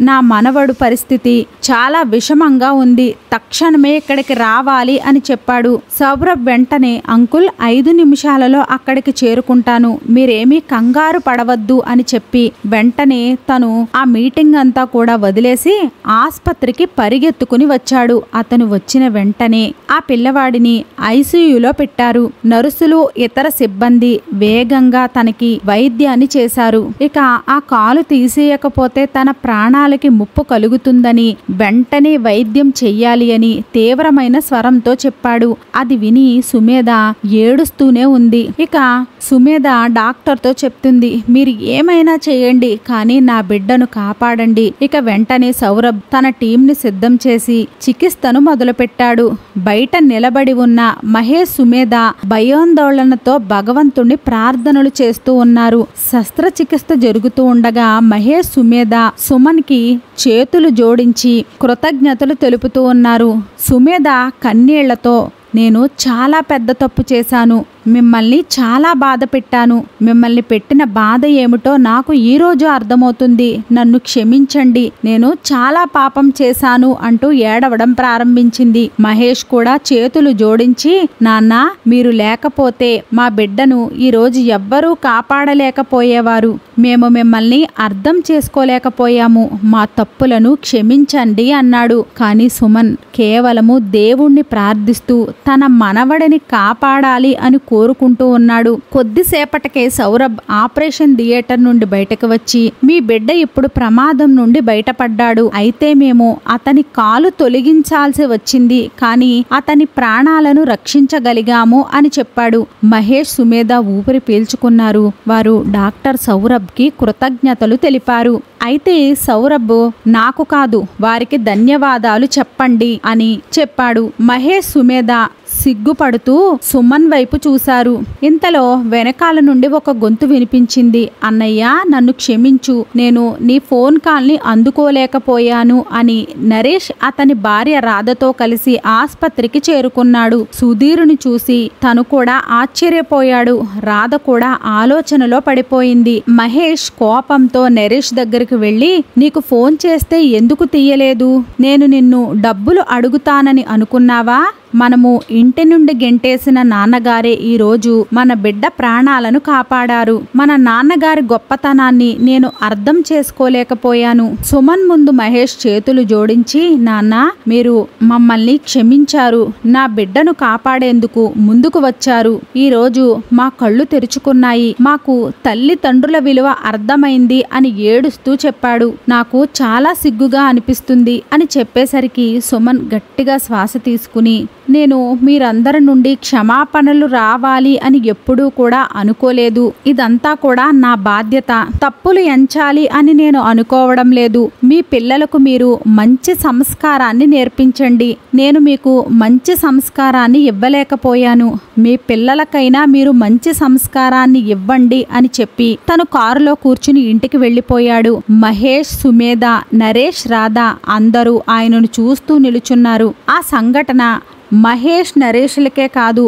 నా మనవడు పరిస్థితి చాలా విషమంగా ఉంది. తక్షణమే ఇక్కడికి రావాలి అని చెప్పాడు. సౌరభ్ వెంటనే అంకుల్ 5 నిమిషాలలో అక్కడికి చేరుకుంటాను. మీరేమీ కంగారు పడవద్దు అని చెప్పి వెంటనే తను ఆ మీటింగ్ అంతా కూడా వదిలేసి ఆస్పత్రికి పరిగెత్తుకుని వచ్చాడు. అతను వచ్చిన వెంటనే ఆ పిల్లవాడిని ఐసీయూలో పెట్టారు. నర్సులు ఇతర సిబ్బంది వేగంగా తనకి వైద్యాన్ని చేశారు. ఇక ఆ కాలు తీసేయకపోతే తన ప్రాణాలకి ముప్పు కలుగుతుందని వెంటనే వైద్యం చెయ్యాలి అని తీవ్రమైన స్వరంతో చెప్పాడు. అది విని సుమేధ ఏడుస్తూనే ఉంది. ఇక సుమేధ డాక్టర్తో చెప్తుంది, మీరు ఏమైనా చేయండి, కానీ నా బిడ్డను కాపాడండి. ఇక వెంటనే సౌరభ్ తన టీంని సిద్ధం చేసి చికిత్సను మొదలుపెట్టాడు. బయట నిలబడి ఉన్న మహేష్, సుమేధ భయాందోళనతో భగవంతుణ్ణి ప్రార్థనలు చేస్తూ ఉన్నారు. శస్త్రచికిత్స జరుగుతూ ఉండగా మహేష్, సుమేధ సుమన్కి చేతులు జోడించి కృతజ్ఞతలు తెలుపుతూ ఉన్నారు. సుమేధ కన్నీళ్లతో, నేను చాలా పెద్ద తప్పు చేశాను. మిమ్మల్ని చాలా బాధ పెట్టాను. మిమ్మల్ని పెట్టిన బాధ ఏమిటో నాకు ఈ రోజు అర్థమవుతుంది. నన్ను క్షమించండి. నేను చాలా పాపం చేశాను అంటూ ఏడవడం ప్రారంభించింది. మహేష్ కూడా చేతులు జోడించి, నాన్న, మీరు లేకపోతే మా బిడ్డను ఈ రోజు ఎవ్వరూ కాపాడలేకపోయేవారు. మేము మిమ్మల్ని అర్థం చేసుకోలేకపోయాము. మా తప్పులను క్షమించండి అన్నాడు. కానీ సుమన్ కేవలము దేవుణ్ణి ప్రార్థిస్తూ తన మనవడిని కాపాడాలి అని కోరుకుంటూ ఉన్నాడు. కొద్దిసేపటికే సౌరభ్ ఆపరేషన్ థియేటర్ నుండి బయటకు వచ్చి, మీ బిడ్డ ఇప్పుడు ప్రమాదం నుండి బయటపడ్డాడు. అయితే మేము అతని కాలు తొలగించాల్సి వచ్చింది, కానీ అతని ప్రాణాలను రక్షించగలిగాము అని చెప్పాడు. మహేష్, సుమేధ ఊపిరి పీల్చుకున్నారు. వారు డాక్టర్ సౌరభ్కి కృతజ్ఞతలు తెలిపారు. అయితే సౌరభ్, నాకు కాదు, వారికి ధన్యవాదాలు చెప్పండి అని చెప్పాడు. మహేష్, సుమేధ సిగ్గుపడుతూ సుమన్ వైపు చూశారు. ఇంతలో వెనకాల నుండి ఒక గొంతు వినిపించింది. అన్నయ్య, నన్ను క్షమించు. నేను నీ ఫోన్ కాల్ని అందుకోలేకపోయాను అని నరేష్ అతని భార్య రాధతో కలిసి ఆస్పత్రికి చేరుకున్నాడు. సుధీరుని చూసి తను కూడా ఆశ్చర్యపోయాడు. రాధ కూడా ఆలోచనలో పడిపోయింది. మహేష్ కోపంతో నరేష్ దగ్గరికి వెళ్ళి, నీకు ఫోన్ చేస్తే ఎందుకు తీయలేదు? నేను నిన్ను డబ్బులు అడుగుతానని అనుకున్నావా? మనము ఇంటి నుండి గెంటేసిన నాన్నగారే ఈరోజు మన బిడ్డ ప్రాణాలను కాపాడారు. మన నాన్నగారి గొప్పతనాన్ని నేను అర్థం చేసుకోలేకపోయాను. సుమన్ ముందు మహేష్ చేతులు జోడించి, నాన్న, మీరు మమ్మల్ని క్షమించారు. నా బిడ్డను కాపాడేందుకు ముందుకు వచ్చారు. ఈరోజు మా కళ్ళు తెరుచుకున్నాయి. మాకు తల్లిదండ్రుల విలువ అర్థమైంది అని ఏడుస్తూ చెప్పాడు. నాకు చాలా సిగ్గుగా అనిపిస్తుంది అని చెప్పేసరికి సుమన్ గట్టిగా శ్వాస తీసుకుని, నేను మీరందరి నుండి క్షమాపణలు రావాలి అని ఎప్పుడూ కూడా అనుకోలేదు. ఇదంతా కూడా నా బాధ్యత. తప్పులు ఎంచాలి అని నేను అనుకోవడం లేదు. మీ పిల్లలకు మీరు మంచి సంస్కారాన్ని నేర్పించండి. నేను మీకు మంచి సంస్కారాన్ని ఇవ్వలేకపోయాను. మీ పిల్లలకైనా మీరు మంచి సంస్కారాన్ని ఇవ్వండి అని చెప్పి తను కారులో కూర్చుని ఇంటికి వెళ్ళిపోయాడు. మహేష్, సుమేధ, నరేష్, రాధ అందరూ ఆయనను చూస్తూ నిలుచున్నారు. ఆ సంఘటన మహేష్, నరేష్లకే కాదు,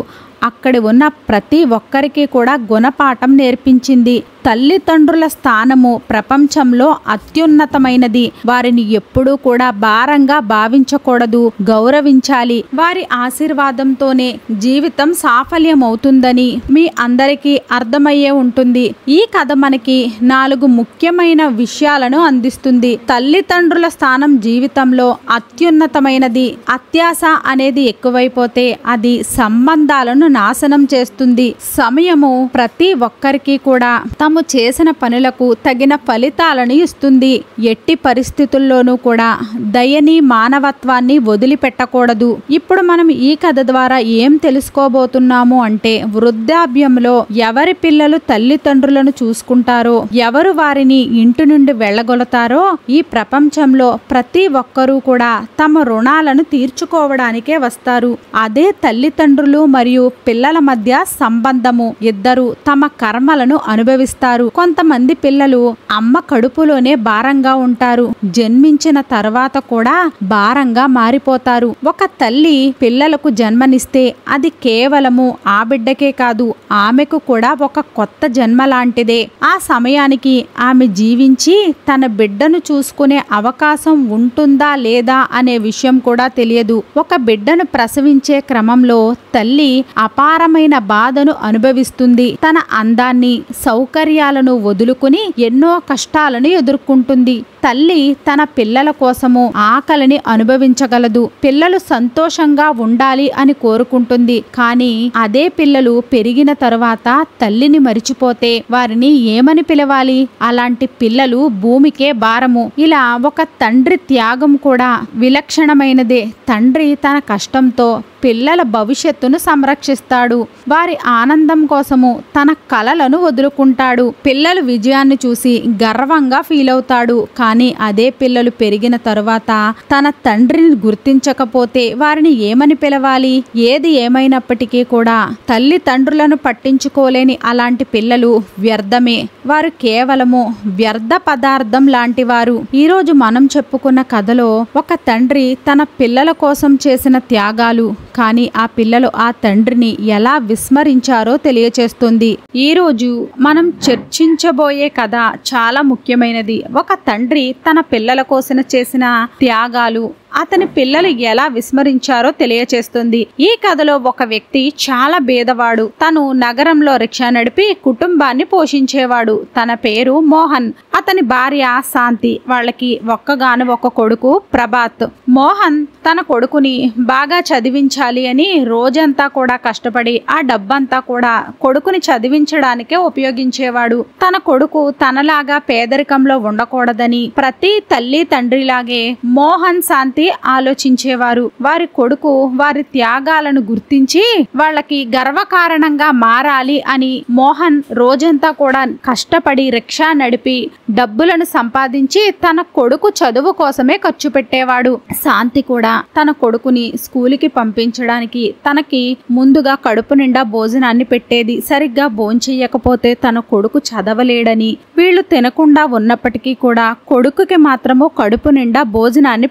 అక్కడి ఉన్న ప్రతి ఒక్కరికి కూడా గుణపాఠం నేర్పించింది. తల్లిదండ్రుల స్థానము ప్రపంచంలో అత్యున్నతమైనది. వారిని ఎప్పుడూ కూడా భారంగా భావించకూడదు, గౌరవించాలి. వారి ఆశీర్వాదంతోనే జీవితం సాఫల్యమవుతుందని మీ అందరికీ అర్థమయ్యే ఉంటుంది. ఈ కథ మనకి 4 ముఖ్యమైన విషయాలను అందిస్తుంది. తల్లిదండ్రుల స్థానం జీవితంలో అత్యున్నతమైనది. అత్యాశ అనేది ఎక్కువైపోతే అది సంబంధాలను నాశనం చేస్తుంది. సమయము ప్రతి ఒక్కరికి కూడా తమ తాము చేసిన పనులకు తగిన ఫలితాలను ఇస్తుంది. ఎట్టి పరిస్థితుల్లోనూ కూడా దయని మానవత్వాన్ని వదిలిపెట్టకూడదు. ఇప్పుడు మనం ఈ కథ ద్వారా ఏం తెలుసుకోబోతున్నాము అంటే, వృద్ధాప్యంలో ఎవరి పిల్లలు తల్లిదండ్రులను చూసుకుంటారో, ఎవరు వారిని ఇంటి నుండి వెళ్ళగొడతారో, ఈ ప్రపంచంలో ప్రతి ఒక్కరూ కూడా తమ రుణాలను తీర్చుకోవడానికే వస్తారు. అదే తల్లిదండ్రులు మరియు పిల్లల మధ్య సంబంధము. ఇద్దరు తమ కర్మలను అనుభవిస్తారు. కొంతమంది పిల్లలు అమ్మ కడుపులోనే భారంగా ఉంటారు. జన్మించిన తర్వాత కూడా భారంగా మారిపోతారు. ఒక తల్లి పిల్లలకు జన్మనిస్తే అది కేవలము ఆ బిడ్డకే కాదు, ఆమెకు కూడా ఒక కొత్త జన్మ లాంటిదే. ఆ సమయానికి ఆమె జీవించి తన బిడ్డను చూసుకునే అవకాశం ఉంటుందా లేదా అనే విషయం కూడా తెలియదు. ఒక బిడ్డను ప్రసవించే క్రమంలో తల్లి అపారమైన బాధను అనుభవిస్తుంది. తన అందాన్ని, సౌకర్యాలను వదులుకుని ఎన్నో కష్టాలను ఎదుర్కొంటుంది. తల్లి తన పిల్లల కోసము ఆకలిని అనుభవించగలదు. పిల్లలు సంతోషంగా ఉండాలి అని కోరుకుంటుంది. కానీ అదే పిల్లలు పెరిగిన తరువాత తల్లిని మరిచిపోతే వారిని ఏమని పిలవాలి? అలాంటి పిల్లలు భూమికే భారము. ఇలా ఒక తండ్రి త్యాగం కూడా విలక్షణమైనదే. తండ్రి తన కష్టంతో పిల్లల భవిష్యత్తును సంరక్షిస్తాడు. వారి ఆనందం కోసము తన కలలను వదులుకుంటాడు. పిల్లలు విజయాన్ని చూసి గర్వంగా ఫీల్ అవుతాడు. కానీ అదే పిల్లలు పెరిగిన తరువాత తన తండ్రిని గుర్తించకపోతే వారిని ఏమని పిలవాలి? ఏది ఏమైనప్పటికీ కూడా తల్లిదండ్రులను పట్టించుకోలేని అలాంటి పిల్లలు వ్యర్థమే. వారు కేవలము వ్యర్థ పదార్థం లాంటి వారు. ఈరోజు మనం చెప్పుకున్న కథలో ఒక తండ్రి తన పిల్లల కోసం చేసిన త్యాగాలు, కానీ ఆ పిల్లలు ఆ తండ్రిని ఎలా విస్మరించారో తెలియచేస్తుంది. ఈరోజు మనం చర్చించబోయే కథ చాలా ముఖ్యమైనది. ఒక తండ్రి తన పిల్లల కోసం చేసిన త్యాగాలు, అతని పిల్లలు ఎలా విస్మరించారో తెలియచేస్తుంది. ఈ కథలో ఒక వ్యక్తి చాలా పేదవాడు. తను నగరంలో రిక్షా నడిపి కుటుంబాన్ని పోషించేవాడు. తన పేరు మోహన్. అతని భార్య శాంతి. వాళ్ళకి ఒక్కగాను ఒక కొడుకు ప్రభాత్. మోహన్ తన కొడుకుని బాగా చదివించాలి అని రోజంతా కూడా కష్టపడి ఆ డబ్బంతా కూడా కొడుకుని చదివించడానికే ఉపయోగించేవాడు. తన కొడుకు తనలాగా పేదరికంలో ఉండకూడదని ప్రతి తల్లి తండ్రిలాగే మోహన్ శాంతి ఆలోచించేవారు. వారి కొడుకు వారి త్యాగాలను గుర్తించి వాళ్ళకి గర్వకారణంగా మారాలి అని మోహన్ రోజంతా కూడా కష్టపడి రిక్షా నడిపి డబ్బులను సంపాదించి తన కొడుకు చదువు కోసమే ఖర్చు పెట్టేవాడు. శాంతి కూడా తన కొడుకుని స్కూలుకి పంపించడానికి తనకి ముందుగా కడుపు నిండా భోజనాన్ని పెట్టేది. సరిగ్గా భోంచెయ్యకపోతే తన కొడుకు చదవలేడని వీళ్ళు తినకుండా ఉన్నప్పటికీ కూడా కొడుకుకి మాత్రము కడుపు నిండా భోజనాన్ని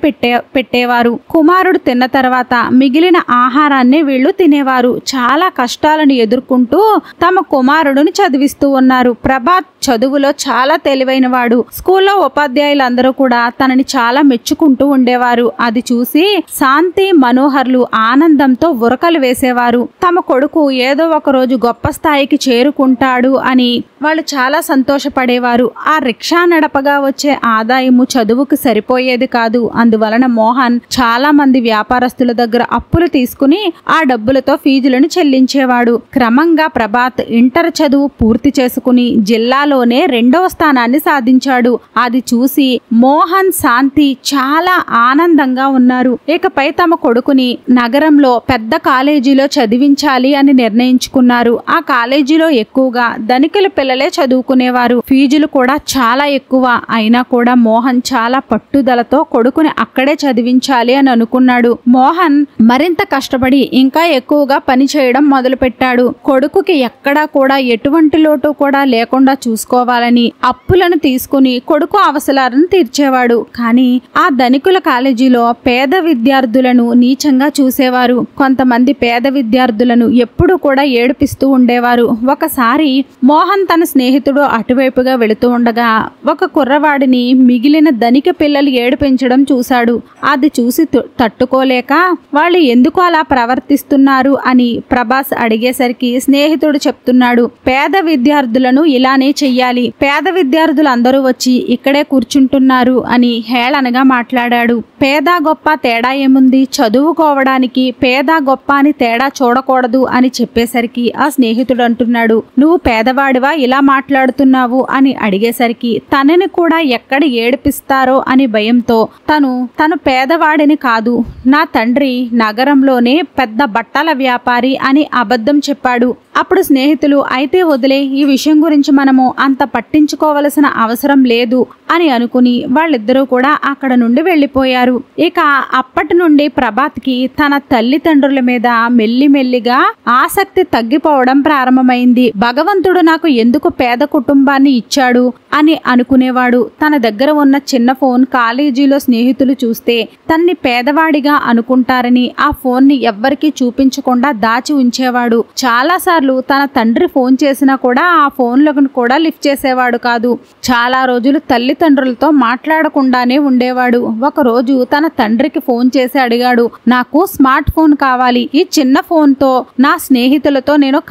పెట్టేవారు. కుమారుడు తిన్న తర్వాత మిగిలిన ఆహారాన్ని వీళ్ళు తినేవారు. చాలా కష్టాలను ఎదుర్కొంటూ తమ కుమారుడిని చదివిస్తూ ఉన్నారు. ప్రభాత్ చదువులో చాలా తెలివైన వాడు. స్కూల్లో ఉపాధ్యాయులందరూ కూడా తనని చాలా మెచ్చుకుంటూ ఉండేవారు. అది చూసి శాంతి, మనోహర్లు ఆనందంతో ఉరకలు వేసేవారు. తమ కొడుకు ఏదో ఒక రోజు గొప్ప స్థాయికి చేరుకుంటాడు అని వాళ్ళు చాలా సంతోషపడేవారు. ఆ రిక్షా నడపగా వచ్చే ఆదాయము చదువుకు సరిపోయేది కాదు. అందువలన మోహన్ చాలా మంది వ్యాపారస్తుల దగ్గర అప్పులు తీసుకుని ఆ డబ్బులతో ఫీజులను చెల్లించేవాడు. క్రమంగా ప్రభాత్ ఇంటర్ చదువు పూర్తి చేసుకుని జిల్లాలోనే 2వ స్థానాన్ని సాధించాడు. అది చూసి మోహన్, శాంతి చాలా ఆనందంగా ఉన్నారు. ఇకపై తమ కొడుకుని నగరంలో పెద్ద కాలేజీలో చదివించాలి అని నిర్ణయించుకున్నారు. ఆ కాలేజీలో ఎక్కువగా ధనికుల పిల్లలే చదువుకునేవారు. ఫీజులు కూడా చాలా ఎక్కువ. అయినా కూడా మోహన్ చాలా పట్టుదలతో కొడుకుని అక్కడే చదివించాలి అని అనుకున్నాడు. మోహన్ మరింత కష్టపడి ఇంకా ఎక్కువగా పని చేయడం మొదలుపెట్టాడు. కొడుకుకి ఎక్కడా కూడా ఎటువంటి లోటు కూడా లేకుండా చూసుకోవాలని అప్పులను తీసుకుని కొడుకు అవసరాలను తీర్చేవాడు. కానీ ఆ ధనికుల కాలేజీలో పేద విద్యార్థులను నీచంగా చూసేవారు. కొంతమంది పేద విద్యార్థులను ఎప్పుడూ కూడా ఏడిపిస్తూ ఉండేవారు. ఒకసారి మోహన్ తన స్నేహితుడు అటువైపుగా వెళుతూ ఉండగా ఒక కుర్రవాడిని మిగిలిన ధనిక పిల్లలు ఏడిపించడం చూశాడు. అది చూసి తట్టుకోలేక వాళ్ళు ఎందుకు అలా ప్రవర్తిస్తున్నారు అని ప్రభాస్ అడిగేసరికి స్నేహితుడు చెప్తున్నాడు, పేద విద్యార్థులను ఇలానే చెయ్యాలి, పేద విద్యార్థులు అందరూ వచ్చి ఇక్కడే కూర్చుంటున్నారు అని హేళనగా మాట్లాడాడు. పేద గొప్ప తేడా ఏముంది, చదువుకోవడానికి పేద గొప్ప అని తేడా చూడకూడదు అని చెప్పేసరికి ఆ స్నేహితుడు అంటున్నాడు, నువ్వు పేదవాడివా ఇలా మాట్లాడుతున్నావు అని అడిగేసరికి తనని కూడా ఎక్కడ ఏడిపిస్తారో అని భయంతో తను పేదవాడిని కాదు, నా తండ్రి నగరంలోనే పెద్ద బట్టల వ్యాపారి అని అబద్ధం చెప్పాడు. అప్పుడు స్నేహితులు, అయితే వదిలే, ఈ విషయం గురించి మనము అంత పట్టించుకోవలసిన అవసరం లేదు అని అనుకుని వాళ్ళిద్దరూ కూడా అక్కడ నుండి వెళ్ళిపోయారు. ఇక అప్పటి నుండి ప్రభాత్కి తన తల్లిదండ్రుల మీద మెల్లిమెల్లిగా ఆసక్తి తగ్గిపోవడం ప్రారంభమైంది. భగవంతుడు నాకు ఎందుకు పేద కుటుంబాన్ని ఇచ్చాడు అని అనుకునేవాడు. తన దగ్గర ఉన్న చిన్న ఫోన్ కాలేజీలో స్నేహితులు చూస్తే తన్ని పేదవాడిగా అనుకుంటారని ఆ ఫోన్ని ఎవ్వరికీ చూపించకుండా దాచి ఉంచేవాడు. చాలాసార్లు తన తండ్రి ఫోన్ చేసినా కూడా ఆ ఫోన్లకు కూడా లిఫ్ట్ చేసేవాడు కాదు. చాలా రోజులు తల్లిదండ్రులతో మాట్లాడకుండానే ఉండేవాడు. ఒకరోజు తన తండ్రికి ఫోన్ చేసి అడిగాడు, నాకు స్మార్ట్ ఫోన్ కావాలి, ఈ చిన్న ఫోన్తో నా స్నేహితులతో నేను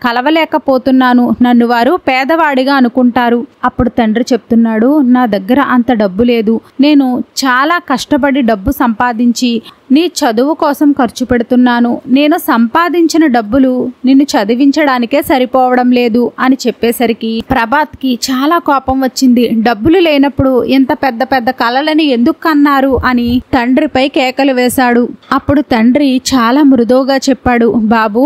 కలవలేకపోతున్నాను, నన్ను వారు పేదవాడిగా అనుకుంటారు. అప్పుడు తండ్రి చెప్తున్నాడు, నా దగ్గర అంత డబ్బు లేదు, నేను చాలా కష్టపడి డబ్బు సంపాదించి నీ చదువు కోసం ఖర్చు పెడుతున్నాను, నేను సంపాదించిన డబ్బులు నిన్ను చదివించడానికే సరిపోవడం లేదు అని చెప్పేసరికి ప్రభాత్కి చాలా కోపం వచ్చింది. డబ్బులు లేనప్పుడు ఇంత పెద్ద పెద్ద కలలని ఎందుకు కన్నారు అని తండ్రిపై కేకలు వేశాడు. అప్పుడు తండ్రి చాలా మృదువుగా చెప్పాడు, బాబు,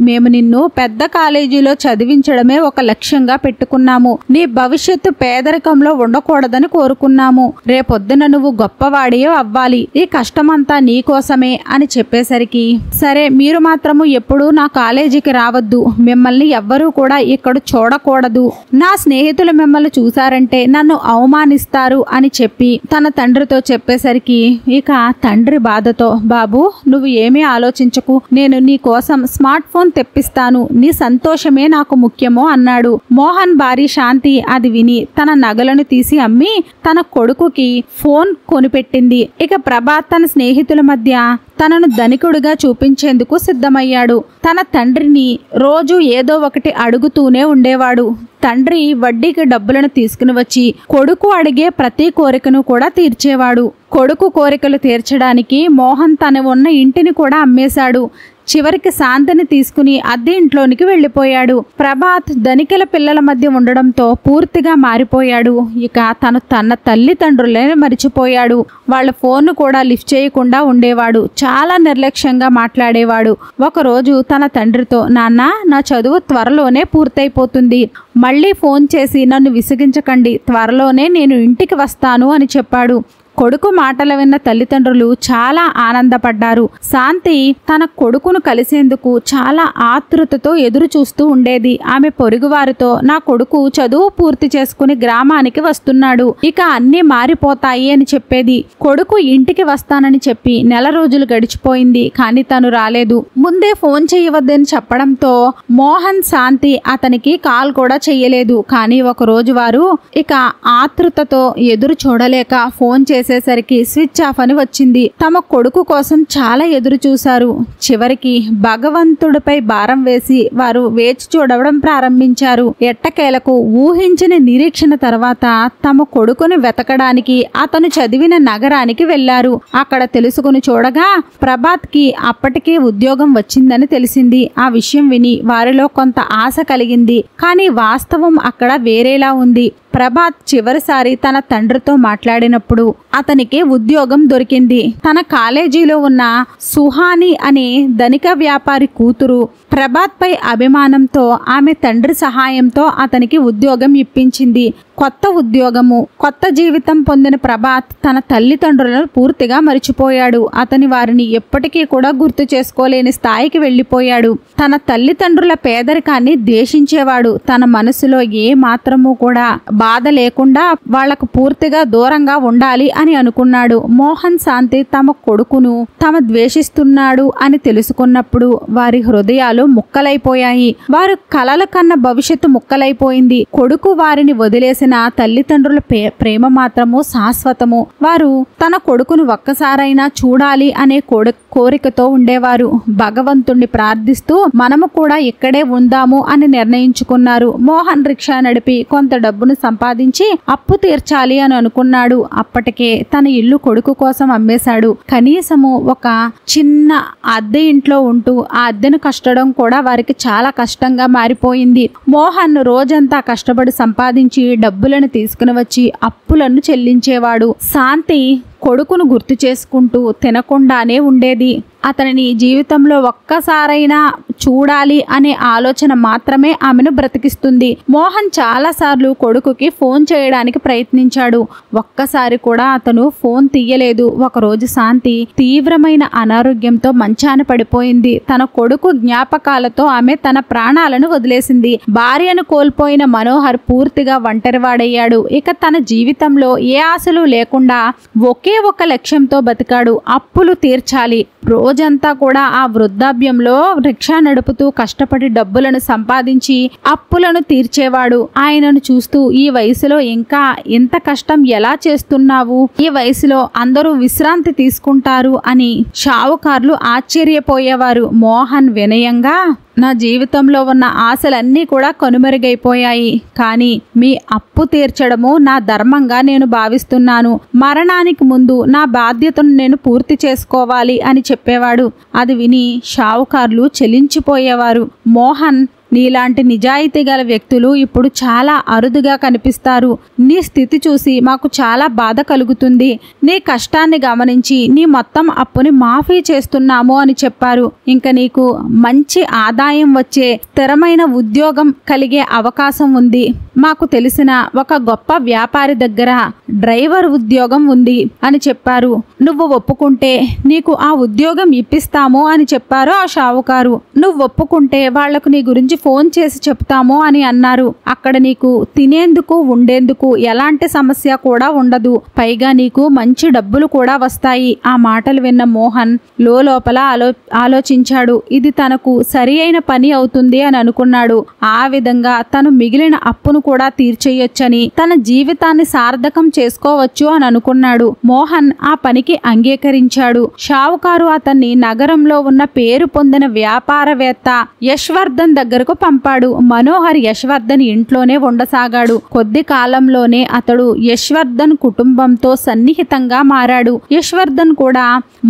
మేము నిన్ను పెద్ద కాలేజీలో చదివించడమే ఒక లక్ష్యంగా పెట్టుకున్నాము, నీ భవిష్యత్తు పేదరికంలో ఉండకూడదని కోరుకున్నాము, రేపొద్దున నువ్వు గొప్పవాడే అవ్వాలి, ఈ కష్టమంతా నీకోసమే అని చెప్పేసరికి, సరే, మీరు మాత్రము ఎప్పుడూ నా కాలేజీకి రావద్దు, మిమ్మల్ని ఎవ్వరూ కూడా ఇక్కడ చూడకూడదు, నా స్నేహితులు మిమ్మల్ని చూసారంటే నన్ను అవమానిస్తారు అని చెప్పి తన తండ్రితో చెప్పేసరికి ఇక తండ్రి బాధతో, బాబు, నువ్వు ఏమీ ఆలోచించకు, నేను నీ కోసం స్మార్ట్ ఫోన్ తెప్పిస్తాను, నీ సంతోషమే నాకు ముఖ్యమో అన్నాడు. మోహన్ భార్య శాంతి అది విని తన నగలను తీసి అమ్మి తన కొడుకుకి ఫోన్ కొనిపెట్టింది. ఇక ప్రభాత్ తన స్నేహితుల మధ్య తనను ధనికుడిగా చూపించేందుకు సిద్ధమయ్యాడు. తన తండ్రిని రోజు ఏదో ఒకటి అడుగుతూనే ఉండేవాడు. తండ్రి వడ్డీకి డబ్బులను తీసుకుని వచ్చి కొడుకు అడిగే ప్రతి కోరికను కూడా తీర్చేవాడు. కొడుకు కోరికలు తీర్చడానికి మోహన్ తన ఉన్న ఇంటిని కూడా అమ్మేశాడు. చివరికి శాంతిని తీసుకుని అద్దె ఇంట్లోనికి వెళ్ళిపోయాడు. ప్రభాత్ ధనికుల పిల్లల మధ్య ఉండడంతో పూర్తిగా మారిపోయాడు. ఇక తన తల్లిదండ్రులనే మరిచిపోయాడు. వాళ్ళ ఫోన్ కూడా లిఫ్ట్ చేయకుండా ఉండేవాడు. చాలా నిర్లక్ష్యంగా మాట్లాడేవాడు. ఒకరోజు తన తండ్రితో, నాన్న, నా చదువు త్వరలోనే పూర్తయిపోతుంది, మళ్ళీ ఫోన్ చేసి నన్ను విసిగించకండి, త్వరలోనే నేను ఇంటికి వస్తాను అని చెప్పాడు. కొడుకు మాటలు విన్న తల్లిదండ్రులు చాలా ఆనందపడ్డారు. శాంతి తన కొడుకును కలిసేందుకు చాలా ఆతృతతో ఎదురు చూస్తూ ఉండేది. ఆమె పొరుగువారితో, నా కొడుకు చదువు పూర్తి చేసుకుని గ్రామానికి వస్తున్నాడు, ఇక అన్నీ మారిపోతాయి అని చెప్పేది. కొడుకు ఇంటికి వస్తానని చెప్పి నెల రోజులు గడిచిపోయింది, కానీ తను రాలేదు. ముందే ఫోన్ చేయవద్దని చెప్పడంతో మోహన్, శాంతి అతనికి కాల్ కూడా చెయ్యలేదు. కానీ ఒకరోజు వారు ఇక ఆతృతతో ఎదురు చూడలేక ఫోన్ చేసేసరికి స్విచ్ ఆఫ్ అని వచ్చింది. తమ కొడుకు కోసం చాలా ఎదురు చూశారు. చివరికి భగవంతుడిపై భారం వేసి వారు వేచి చూడడం ప్రారంభించారు. ఎట్టకేలకు ఊహించిన నిరీక్షణ తర్వాత తమ కొడుకుని వెతకడానికి అతను చదివిన నగరానికి వెళ్లారు. అక్కడ తెలుసుకుని చూడగా ప్రభాత్కి అప్పటికే ఉద్యోగం వచ్చిందని తెలిసింది. ఆ విషయం విని వారిలో కొంత ఆశ కలిగింది. కానీ వాస్తవం అక్కడ వేరేలా ఉంది. ప్రభాత్ చివరిసారి తన తండ్రితో మాట్లాడినప్పుడు అతనికి ఉద్యోగం దొరికింది. తన కాలేజీలో ఉన్న సుహాని అనే ధనిక వ్యాపారి కూతురు ప్రభాత్ పై అభిమానంతో ఆమె తండ్రి సహాయంతో అతనికి ఉద్యోగం ఇప్పించింది. కొత్త ఉద్యోగము, కొత్త జీవితం పొందిన ప్రభాత్ తన తల్లిదండ్రులను పూర్తిగా మరిచిపోయాడు. అతని వారిని ఎప్పటికీ కూడా గుర్తు చేసుకోలేని స్థాయికి వెళ్ళిపోయాడు. తన తల్లిదండ్రుల పేదరికాన్ని ద్వేషించేవాడు. తన మనసులో ఏ మాత్రము కూడా బాధ లేకుండా వాళ్లకు పూర్తిగా దూరంగా ఉండాలి అని అనుకున్నాడు. మోహన్, శాంతి తమ కొడుకును ద్వేషిస్తున్నాడు అని తెలుసుకున్నప్పుడు వారి హృదయాలు ముక్కలైపోయాయి. వారు కలల కన్న భవిష్యత్తు ముక్కలైపోయింది. కొడుకు వారిని వదిలేసిన చేసిన తల్లిదండ్రుల ప్రేమ మాత్రము శాశ్వతము. వారు తన కొడుకును ఒక్కసారైనా చూడాలి అనే కోరికతో ఉండేవారు. భగవంతుణ్ణి ప్రార్థిస్తూ మనము కూడా ఇక్కడే ఉందాము అని నిర్ణయించుకున్నారు. మోహన్ రిక్షా నడిపి కొంత డబ్బును సంపాదించి అప్పు తీర్చాలి అని అనుకున్నాడు. అప్పటికే తన ఇల్లు కొడుకు కోసం అమ్మేశాడు. కనీసము ఒక చిన్న అద్దె ఇంట్లో ఉంటూ ఆ అద్దెను కష్టడం కూడా వారికి చాలా కష్టంగా మారిపోయింది. మోహన్ రోజంతా కష్టపడి సంపాదించి డబ్బులను తీసుకుని వచ్చి అప్పులను చెల్లించేవాడు. శాంతి కొడుకును గుర్తు చేసుకుంటూ తినకుండానే ఉండేది. అతనిని జీవితంలో ఒక్కసారైనా చూడాలి అనే ఆలోచన మాత్రమే ఆమెను బ్రతికిస్తుంది. మోహన్ చాలాసార్లు కొడుకుకి ఫోన్ చేయడానికి ప్రయత్నించాడు. ఒక్కసారి కూడా అతను ఫోన్ తీయలేదు. ఒకరోజు శాంతి తీవ్రమైన అనారోగ్యంతో మంచాన పడిపోయింది. తన కొడుకు జ్ఞాపకాలతో ఆమె తన ప్రాణాలను వదిలేసింది. భార్యను కోల్పోయిన మనోహర్ పూర్తిగా ఒంటరివాడయ్యాడు. ఇక తన జీవితంలో ఏ ఆశలు లేకుండా ఒకే ఒక లక్ష్యంతో బతికాడు. అప్పులు తీర్చాలి. రోజంతా కూడా ఆ వృద్ధాప్యంలో రిక్షా నడుపుతూ కష్టపడి డబ్బులను సంపాదించి అప్పులను తీర్చేవాడు. ఆయనను చూస్తూ ఈ వయసులో ఇంకా ఇంత కష్టం ఎలా చేస్తున్నావు? ఈ వయసులో అందరూ విశ్రాంతి తీసుకుంటారు అని షావుకార్లు ఆశ్చర్యపోయేవారు. మోహన్ వినయంగా, నా జీవితంలో ఉన్న ఆశలన్నీ కూడా కనుమరుగైపోయాయి. కానీ మీ అప్పు తీర్చడము నా ధర్మంగా నేను భావిస్తున్నాను. మరణానికి ముందు నా బాధ్యతను నేను పూర్తి చేసుకోవాలి అని చెప్పేవాడు. అది విని షావుకార్లు చెలించిపోయేవారు. మోహన్, నీలాంటి నిజాయితీ గల వ్యక్తులు ఇప్పుడు చాలా అరుదుగా కనిపిస్తారు. నీ స్థితి చూసి మాకు చాలా బాధ కలుగుతుంది. నీ కష్టాన్ని గమనించి నీ మొత్తం అప్పుని మాఫీ చేస్తున్నాము అని చెప్పారు. ఇంకా నీకు మంచి ఆదాయం వచ్చే స్థిరమైన ఉద్యోగం కలిగే అవకాశం ఉంది. మాకు తెలిసిన ఒక గొప్ప వ్యాపారి దగ్గర డ్రైవర్ ఉద్యోగం ఉంది అని చెప్పారు. నువ్వు ఒప్పుకుంటే నీకు ఆ ఉద్యోగం ఇప్పిస్తాము అని చెప్పారు ఆ షావుకారు. నువ్వు ఒప్పుకుంటే వాళ్లకు నీ గురించి ఫోన్ చేసి చెప్తాము అని అన్నారు. అక్కడ నీకు తినేందుకు ఉండేందుకు ఎలాంటి సమస్య కూడా ఉండదు. పైగా నీకు మంచి డబ్బులు కూడా వస్తాయి. ఆ మాటలు విన్న మోహన్ లోపల ఆలోచించాడు. ఇది తనకు సరి అయిన పని అవుతుంది అని అనుకున్నాడు. ఆ విధంగా తను మిగిలిన అప్పును కూడా తీర్చేయొచ్చని, తన జీవితాన్ని సార్థకం చేసుకోవచ్చు అని అనుకున్నాడు. మోహన్ ఆ పనికి అంగీకరించాడు. షావుకారు అతన్ని నగరంలో ఉన్న పేరు పొందిన వ్యాపారవేత్త యశ్వర్ధన్ దగ్గరకు పంపాడు. మనోహర్ యశ్వర్ధన్ ఇంట్లోనే ఉండసాగాడు. కొద్ది కాలంలోనే అతడు యశ్వర్ధన్ కుటుంబంతో సన్నిహితంగా మారాడు. యశ్వర్ధన్ కూడా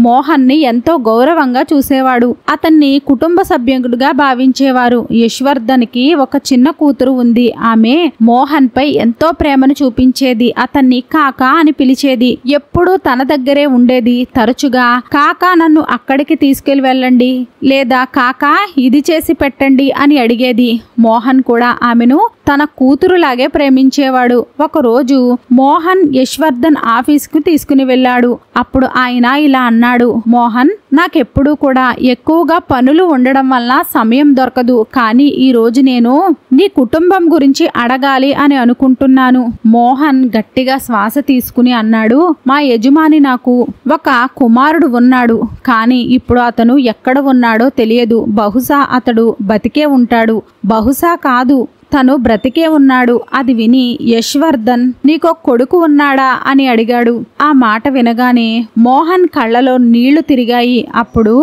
మోహన్ ని ఎంతో గౌరవంగా చూసేవాడు. అతన్ని కుటుంబ సభ్యుడిగా భావించేవారు. యశ్వర్ధన్ కి ఒక చిన్న కూతురు ఉంది. ఆమె మోహన్ పై ఎంతో ప్రేమను చూపించేది. అతన్ని కాకా అని పిలిచేది. ఎప్పుడూ తన దగ్గరే ఉండేది. తరచుగా కాకా నన్ను అక్కడికి తీసుకెళ్లి వెళ్ళండి, లేదా కాకా ఇది చేసి పెట్టండి అని అడిగేది. మోహన్ కూడా ఆమెను తన కూతురులాగే ప్రేమించేవాడు. ఒకరోజు మోహన్ యశ్వర్ధన్ ఆఫీస్కు తీసుకుని వెళ్ళాడు. అప్పుడు ఆయన ఇలా అన్నాడు, మోహన్, నాకెప్పుడూ కూడా ఎక్కువగా పనులు ఉండడం వల్ల సమయం దొరకదు. కానీ ఈ రోజు నేను నీ కుటుంబం గురించి అడగాలి అని అనుకుంటున్నాను. మోహన్ గట్టిగా శ్వాస తీసుకుని అన్నాడు, మా యజమాని నాకు ఒక కుమారుడు ఉన్నాడు. కానీ ఇప్పుడు అతను ఎక్కడ ఉన్నాడో తెలియదు. బహుశా అతడు బతికే ఉంటాడు. బహుశా కాదు, తను బ్రతికే ఉన్నాడు. అది విని యశ్వర్ధన్, నీకో కొడుకు ఉన్నాడా అని అడిగాడు. ఆ మాట వినగానే మోహన్ కళ్ళలో నీళ్లు తిరిగాయి. అప్పుడు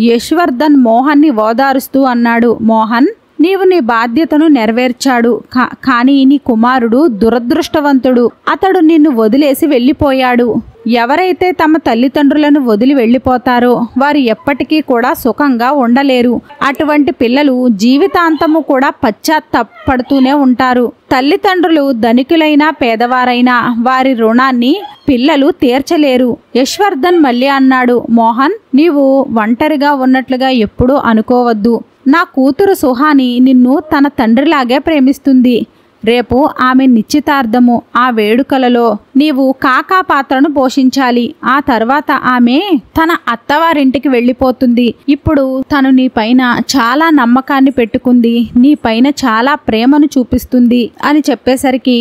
యశ్వర్ధన్ మోహన్ ని ఓదారుస్తూ అన్నాడు, మోహన్, నీవు నీ బాధ్యతను నెరవేర్చాడు. కానీ నీ కుమారుడు దురదృష్టవంతుడు. అతడు నిన్ను వదిలేసి వెళ్ళిపోయాడు. ఎవరైతే తమ తల్లిదండ్రులను వదిలి వెళ్ళిపోతారో వారు ఎప్పటికీ కూడా సుఖంగా ఉండలేరు. అటువంటి పిల్లలు జీవితాంతము కూడా పశ్చాత్తాపడుతూనే ఉంటారు. తల్లిదండ్రులు ధనికులైనా పేదవారైనా వారి రుణాన్ని పిల్లలు తీర్చలేరు. యశ్వర్ధన్ మళ్ళీ అన్నాడు, మోహన్, నీవు ఒంటరిగా ఉన్నట్లుగా ఎప్పుడూ అనుకోవద్దు. నా కూతురు సుహాని నిన్ను తన తండ్రిలాగే ప్రేమిస్తుంది. రేపు ఆమె నిశ్చితార్థము. ఆ వేడుకలలో నీవు కాకా పాత్రను పోషించాలి. ఆ తర్వాత ఆమె తన అత్తవారింటికి వెళ్ళిపోతుంది. ఇప్పుడు తను నీ పైన చాలా నమ్మకాన్ని పెట్టుకుంది. నీ పైన చాలా ప్రేమను చూపిస్తుంది అని చెప్పేసరికి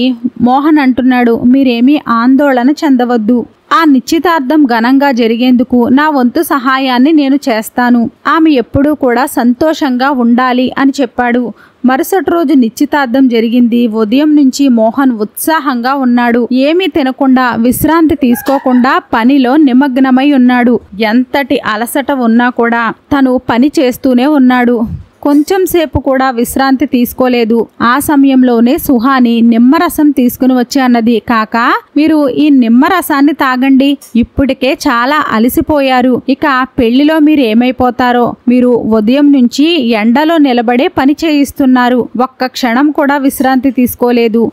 మోహన్ అంటున్నాడు, మీరేమీ ఆందోళన చెందవద్దు. ఆ నిశ్చితార్థం ఘనంగా జరిగేందుకు నా వంతు సహాయాన్ని నేను చేస్తాను. ఆమె ఎప్పుడూ కూడా సంతోషంగా ఉండాలి అని చెప్పాడు. మరుసటి రోజు నిశ్చితార్థం జరిగింది. ఉదయం నుంచి మోహన్ ఉత్సాహంగా ఉన్నాడు. ఏమీ తినకుండా విశ్రాంతి తీసుకోకుండా పనిలో నిమగ్నమై ఉన్నాడు. ఎంతటి అలసట ఉన్నా కూడా తను పని చేస్తూనే ఉన్నాడు. కొంచెం సేపు కూడా విశ్రాంతి తీసుకోలేదు. ఆ సమయంలోనే సుహాని నిమ్మరసం తీసుకుని వచ్చి అన్నది, కాకా మీరు ఈ నిమ్మరసాన్ని తాగండి, ఇప్పటికే చాలా అలసిపోయారు, ఇక పెళ్లిలో మీరు ఏమైపోతారో, మీరు ఉదయం నుంచి ఎండలో నిలబడే పని చేయిస్తున్నారు, ఒక్క క్షణం కూడా విశ్రాంతి తీసుకోలేదు.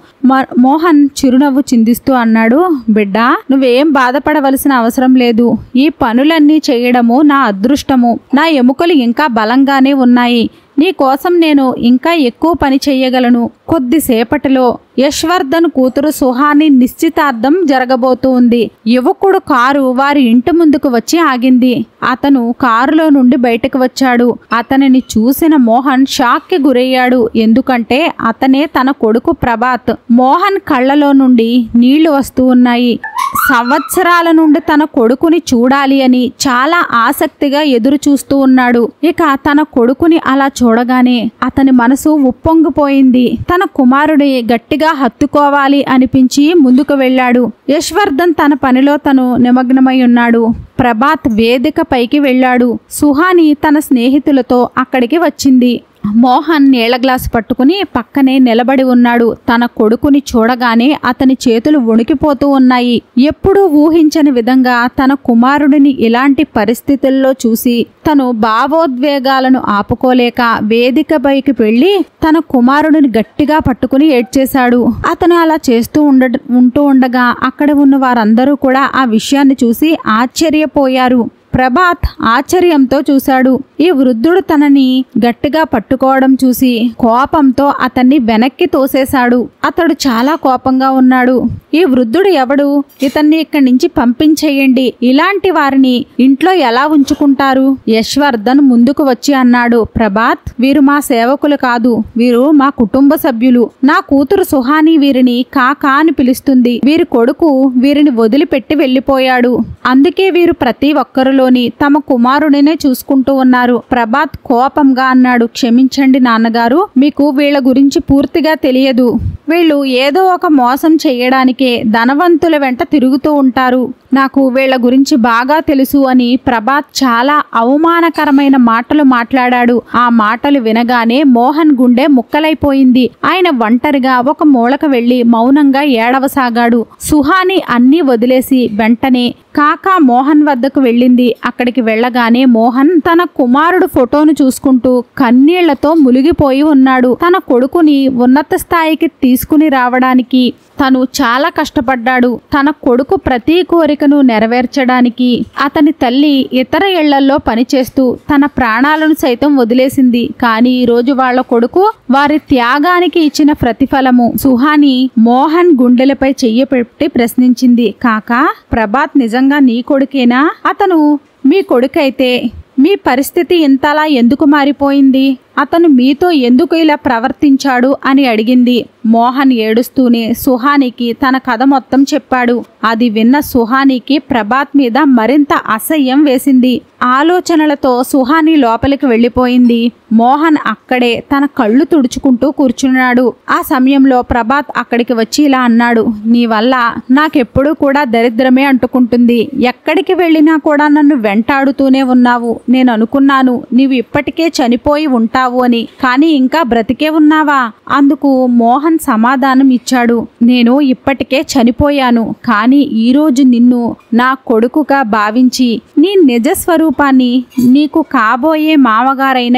మోహన్ చిరునవ్వు చిందిస్తూ అన్నాడు, బిడ్డా నువ్వేం బాధపడవలసిన అవసరం లేదు, ఈ పనులన్నీ చేయడము నా అదృష్టము, నా ఎముకలు ఇంకా బలంగానే ఉన్నాయి, నీ కోసం నేను ఇంకా ఎక్కువ పని చెయ్యగలను. కొద్దిసేపటిలో యశ్వర్ధన్ కూతురు సుహాని నిశ్చితార్థం జరగబోతూ ఉంది. యువకుడు కారు వారి ఇంటి ముందుకు వచ్చి ఆగింది. అతను కారులో నుండి బయటకు వచ్చాడు. అతనిని చూసిన మోహన్ షాక్ కి గురయ్యాడు. ఎందుకంటే అతనే తన కొడుకు ప్రభాత్. మోహన్ కళ్ళలో నుండి నీళ్లు వస్తూ ఉన్నాయి. సంవత్సరాల నుండి తన కొడుకుని చూడాలి అని చాలా ఆసక్తిగా ఎదురు చూస్తూ ఉన్నాడు. ఇక తన కొడుకుని అలా చూడగానే అతని మనసు ఉప్పొంగిపోయింది. తన కుమారుడి గట్టిగా హత్తుకోవాలి అనిపించి ముందుకు వెళ్ళాడు. యశ్వర్ధన్ తన పనిలో తను నిమగ్నమై ఉన్నాడు. ప్రభాత్ వేదిక పైకి వెళ్ళాడు. సుహాని తన స్నేహితులతో అక్కడికి వచ్చింది. మోహన్ నీళ్ల గ్లాసు పట్టుకుని పక్కనే నిలబడి ఉన్నాడు. తన కొడుకుని చూడగానే అతని చేతులు వణికిపోతూ ఉన్నాయి. ఎప్పుడూ ఊహించని విధంగా తన కుమారుడిని ఇలాంటి పరిస్థితుల్లో చూసి తను భావోద్వేగాలను ఆపుకోలేక వేదికపైకి వెళ్లి తన కుమారుడిని గట్టిగా పట్టుకుని ఏడ్చేశాడు. అతను అలా చేస్తూ ఉండగా అక్కడ ఉన్న వారందరూ కూడా ఆ విషయాన్ని చూసి ఆశ్చర్యపోయారు. ప్రభాత్ ఆశ్చర్యంతో చూశాడు. ఈ వృద్ధుడు తనని గట్టిగా పట్టుకోవడం చూసి కోపంతో అతన్ని వెనక్కి తోసేశాడు. అతడు చాలా కోపంగా ఉన్నాడు. ఈ వృద్ధుడు ఎవడు? ఇతన్ని ఇక్కడి నుంచి పంపించేయండి. ఇలాంటి వారిని ఇంట్లో ఎలా ఉంచుకుంటారు? యశ్వర్ధన్ ముందుకు వచ్చి అన్నాడు, ప్రభాత్ వీరు మా సేవకులు కాదు, వీరు మా కుటుంబ సభ్యులు. నా కూతురు సుహాని వీరిని కాకా అని పిలుస్తుంది. వీరి కొడుకు వీరిని వదిలిపెట్టి వెళ్లిపోయాడు. అందుకే వీరు ప్రతి ఒక్కరిలోని తమ కుమారుడినే చూసుకుంటూ ఉన్నారు. ప్రభాత్ కోపంగా అన్నాడు, క్షమించండి నాన్నగారు, మీకు వీళ్ళ గురించి పూర్తిగా తెలియదు. వీళ్ళు ఏదో ఒక మోసం చేయడానికే ధనవంతుల వెంట తిరుగుతూ ఉంటారు. నాకు వీళ్ళ గురించి బాగా తెలుసు అని ప్రభాత్ చాలా అవమానకరమైన మాటలు మాట్లాడాడు. ఆ మాటలు వినగానే మోహన్ గుండె ముక్కలైపోయింది. ఆయన ఒంటరిగా ఒక మూలకు వెళ్లి మౌనంగా ఏడవసాగాడు. సుహాని అన్నీ వదిలేసి వెంటనే కాకా మోహన్ వద్దకు వెళ్ళింది. అక్కడికి వెళ్ళగానే మోహన్ తన కుమారుడు ఫోటోను చూసుకుంటూ కన్నీళ్లతో మునిగిపోయి ఉన్నాడు. తన కొడుకుని ఉన్నత స్థాయికి తీసుకుని రావడానికి తను చాలా కష్టపడ్డాడు. తన కొడుకు ప్రతి కోరికను నెరవేర్చడానికి అతని తల్లి ఇతర ఇళ్లల్లో పనిచేస్తూ తన ప్రాణాలను సైతం వదిలేసింది. కానీ ఈ రోజు వాళ్ళ కొడుకు వారి త్యాగానికి ఇచ్చిన ప్రతిఫలము. సుహాని మోహన్ గుండెలపై చెయ్యి పెట్టి ప్రశ్నించింది, కాకా ప్రభాత్ నిజంగా నీ కొడుకేనా? అతను మీ కొడుకైతే మీ పరిస్థితి ఇంతలా ఎందుకు మారిపోయింది? అతను మీతో ఎందుకు ఇలా ప్రవర్తించాడు అని అడిగింది. మోహన్ ఏడుస్తూనే సుహానికి తన కథ మొత్తం చెప్పాడు. అది విన్న సుహానికి ప్రభాత్ మీద మరింత అసహ్యం వేసింది. ఆలోచనలతో సుహాని లోపలికి వెళ్ళిపోయింది. మోహన్ అక్కడే తన కళ్ళు తుడుచుకుంటూ కూర్చున్నాడు. ఆ సమయంలో ప్రభాత్ అక్కడికి వచ్చి ఇలా అన్నాడు, నీ వల్ల నాకెప్పుడూ కూడా దరిద్రమే అంటుకుంటుంది. ఎక్కడికి వెళ్ళినా కూడా నన్ను వెంటాడుతూనే ఉన్నావు. నేను అనుకున్నాను నీవు ఇప్పటికే చనిపోయి ఉంటావు అని, కానీ ఇంకా బ్రతికే ఉన్నావా? అందుకు మోహన్ సమాధానం ఇచ్చాడు, నేను ఇప్పటికే చనిపోయాను, కానీ ఈరోజు నిన్ను నా కొడుకుగా భావించి నీ నిజ స్వరూపాన్ని నీకు కాబోయే మామగారైన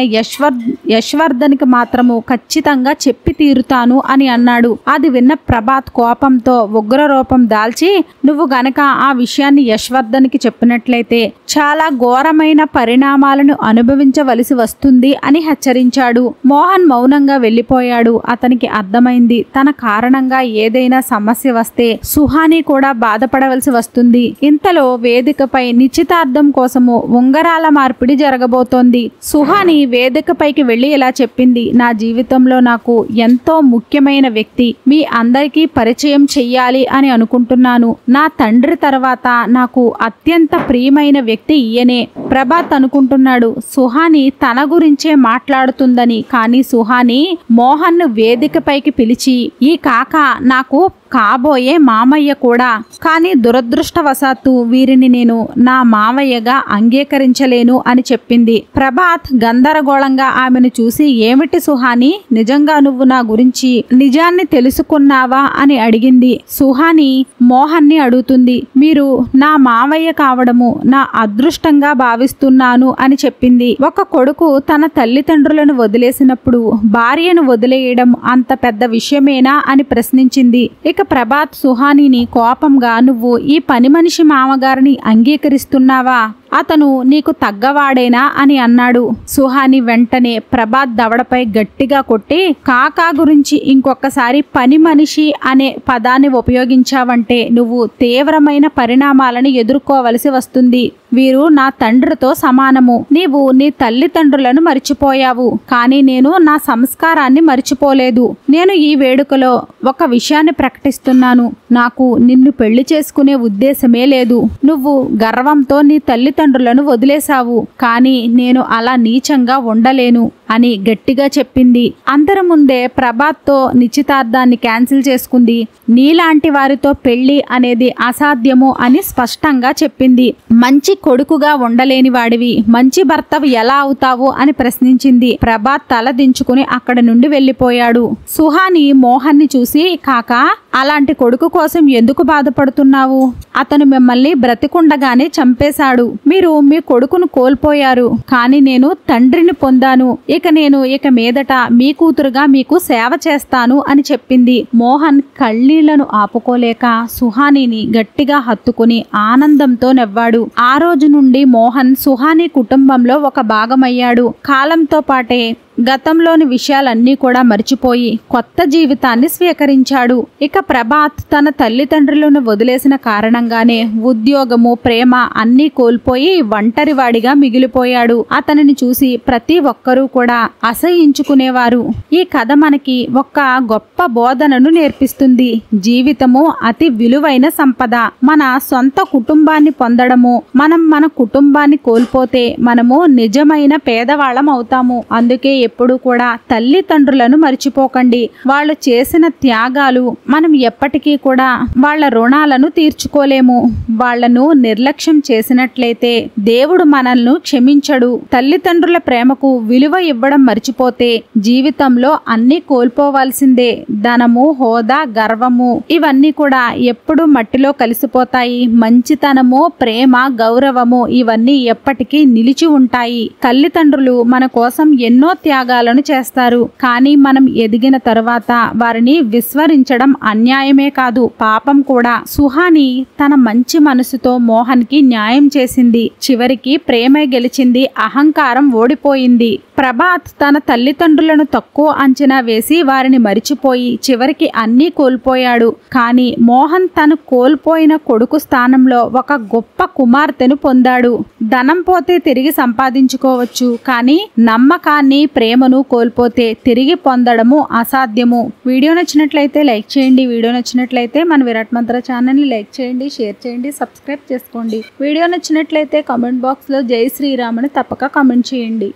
యశ్వర్ధన్కి మాత్రము ఖచ్చితంగా చెప్పి తీరుతాను అని అన్నాడు. అది విన్న ప్రభాత్ కోపంతో ఉగ్రరూపం దాల్చి, నువ్వు గనక ఆ విషయాన్ని యశ్వర్ధన్కి చెప్పినట్లయితే చాలా ఘోరమైన పరిణామాలను అనుభవించవలసి వస్తుంది అని హెచ్చరించాడు. మోహన్ మౌనంగా వెళ్లిపోయాడు. అతనికి అర్థమైంది, తన కారణంగా ఏదైనా సమస్య వస్తే సుహాని కూడా బాధపడవలసి వస్తుంది. ఇంతలో వేదికపై నిశ్చితార్థం కోసము ఉంగరాల మార్పిడి జరగబోతోంది. సుహాని వేదికపైకి వెళ్లి ఇలా చెప్పింది, నా జీవితంలో నాకు ఎంతో ముఖ్యమైన వ్యక్తి మీ అందరికీ పరిచయం చెయ్యాలి అని అనుకుంటున్నాను. నా తండ్రి తర్వాత నాకు అత్యంత ప్రియమైన వ్యక్తి ఈయనే. ప్రభాత్ అనుకుంటున్నాడు, సుహాని తన గురించే మాట్లాడు మాట్లాడుతుందని. కానీ సుహాని మోహన్ను వేదికపైకి పిలిచి, ఈ కాక నాకు కాబోయే మామయ్య కూడా, కానీ దురదృష్టవశాత్తు వీరిని నేను నా మామయ్యగా అంగీకరించలేను అని చెప్పింది. ప్రభాత్ గందరగోళంగా ఆమెను చూసి, ఏమిటి సుహాని, నిజంగా నువ్వు నా గురించి నిజాన్ని తెలుసుకున్నావా అని అడిగింది. సుహాని మోహన్ని అడుగుతుంది. మీరు నా మామయ్య కావడము నా అదృష్టంగా భావిస్తున్నాను అని చెప్పింది. ఒక కొడుకు తన తల్లిదండ్రులను వదిలేసినప్పుడు భార్యను వదిలేయడం అంత పెద్ద విషయమేనా అని ప్రశ్నించింది. ఇక ప్రభాత్ సుహానిని కోపంగా, నువ్వు ఈ పని మనిషి మామగారిని అంగీకరిస్తున్నావా? అతను నీకు తగ్గవాడేనా అని అన్నాడు. సుహాని వెంటనే ప్రభాత్ దవడపై గట్టిగా కొట్టి, కాకా గురించి ఇంకొకసారి పని మనిషి అనే పదాన్ని ఉపయోగించావంటే నువ్వు తీవ్రమైన పరిణామాలను ఎదుర్కోవలసి వస్తుంది. వీరు నా తండ్రితో సమానము. నీవు నీ తల్లిదండ్రులను మరిచిపోయావు, కానీ నేను నా సంస్కారాన్ని మరిచిపోలేదు. నేను ఈ వేడుకలో ఒక విషయాన్ని ప్రకటిస్తున్నాను. నాకు నిన్ను పెళ్లి చేసుకునే ఉద్దేశమే లేదు. నువ్వు గర్వంతో నీ తల్లిదండ్రులను వదిలేశావు, కానీ నేను అలా నీచంగా ఉండలేను అని గట్టిగా చెప్పింది. అందరి ముందే ప్రభాత్తో నిశ్చితార్థాన్ని క్యాన్సిల్ చేసుకుంది. నీలాంటి వారితో పెళ్లి అనేది అసాధ్యము అని స్పష్టంగా చెప్పింది. మంచి కొడుకుగా ఉండలేని వాడివి మంచి భర్తవు ఎలా అవుతావు అని ప్రశ్నించింది. ప్రభాత్ తల దించుకుని అక్కడి నుండి వెళ్లిపోయాడు. సుహాని మోహన్ని చూసి, కాకా, అలాంటి కొడుకు కోసం ఎందుకు బాధపడుతున్నావు? అతను మిమ్మల్ని బ్రతికుండగానే చంపేశాడు. మీరు మీ కొడుకును కోల్పోయారు, కానీ నేను తండ్రిని పొందాను. ఇక మీదట మీ కూతురుగా మీకు సేవ చేస్తాను అని చెప్పింది. మోహన్ కళ్ళీళ్లను ఆపుకోలేక సుహానిని గట్టిగా హత్తుకుని ఆనందంతో నవ్వాడు. ఆ రోజు నుండి మోహన్ సుహాని కుటుంబంలో ఒక భాగమయ్యాడు. కాలంతో పాటే గతంలోని విషయాలన్నీ కూడా మర్చిపోయి కొత్త జీవితాన్ని స్వీకరించాడు. ఇక ప్రభాత్ తన తల్లిదండ్రులను వదిలేసిన కారణంగానే ఉద్యోగము, ప్రేమ అన్నీ కోల్పోయి ఒంటరివాడిగా మిగిలిపోయాడు. అతనిని చూసి ప్రతి ఒక్కరూ కూడా అసహ్యించుకునేవారు. ఈ కథ మనకి ఒక గొప్ప బోధనను నేర్పిస్తుంది. జీవితము అతి విలువైన సంపద. మన సొంత కుటుంబాన్ని పొందడము, మనం మన కుటుంబాన్ని కోల్పోతే మనము నిజమైన పేదవాళ్ళం అవుతాము. అందుకే ఎప్పుడు కూడా తల్లిదండ్రులను మర్చిపోకండి. వాళ్ళు చేసిన త్యాగాలు మనం ఎప్పటికీ కూడా వాళ్ళ రుణాలను తీర్చుకోలేము. వాళ్లను నిర్లక్ష్యం చేసినట్లయితే దేవుడు మనల్ని క్షమించడు. తల్లిదండ్రుల ప్రేమకు విలువ ఇవ్వడం మర్చిపోతే జీవితంలో అన్ని కోల్పోవాల్సిందే. ధనము, హోదా, గర్వము ఇవన్నీ కూడా ఎప్పుడు మట్టిలో కలిసిపోతాయి. మంచితనము, ప్రేమ, గౌరవము ఇవన్నీ ఎప్పటికీ నిలిచి ఉంటాయి. తల్లిదండ్రులు మన కోసం ఎన్నో త్యాగాలను చేస్తారు, కానీ మనం ఎదిగిన తరువాత వారిని విస్మరించడం అన్యాయమే కాదు, పాపం కూడా. సుహాని తన మంచి మనసుతో మోహన్ కి న్యాయం చేసింది. చివరికి ప్రేమే గెలిచింది, అహంకారం ఓడిపోయింది. ప్రభాత్ తన తల్లిదండ్రులను తక్కువ అంచనా వేసి వారిని మరిచిపోయి చివరికి అన్నీ కోల్పోయాడు. కానీ మోహన్ తను కోల్పోయిన కొడుకు స్థానంలో ఒక గొప్ప కుమార్తెను పొందాడు. ధనం పోతే తిరిగి సంపాదించుకోవచ్చు, కానీ నమ్మకాన్ని, ప్రేమను కోల్పోతే తిరిగి పొందడము అసాధ్యము. వీడియో నచ్చినట్లయితే లైక్ చేయండి. వీడియో నచ్చినట్లయితే మన విరాట్ మంత్ర ఛానల్ని లైక్ చేయండి, షేర్ చేయండి, సబ్స్క్రైబ్ చేసుకోండి. వీడియో నచ్చినట్లయితే కామెంట్ బాక్స్లో జై శ్రీరామ్ అని తప్పక కామెంట్ చేయండి.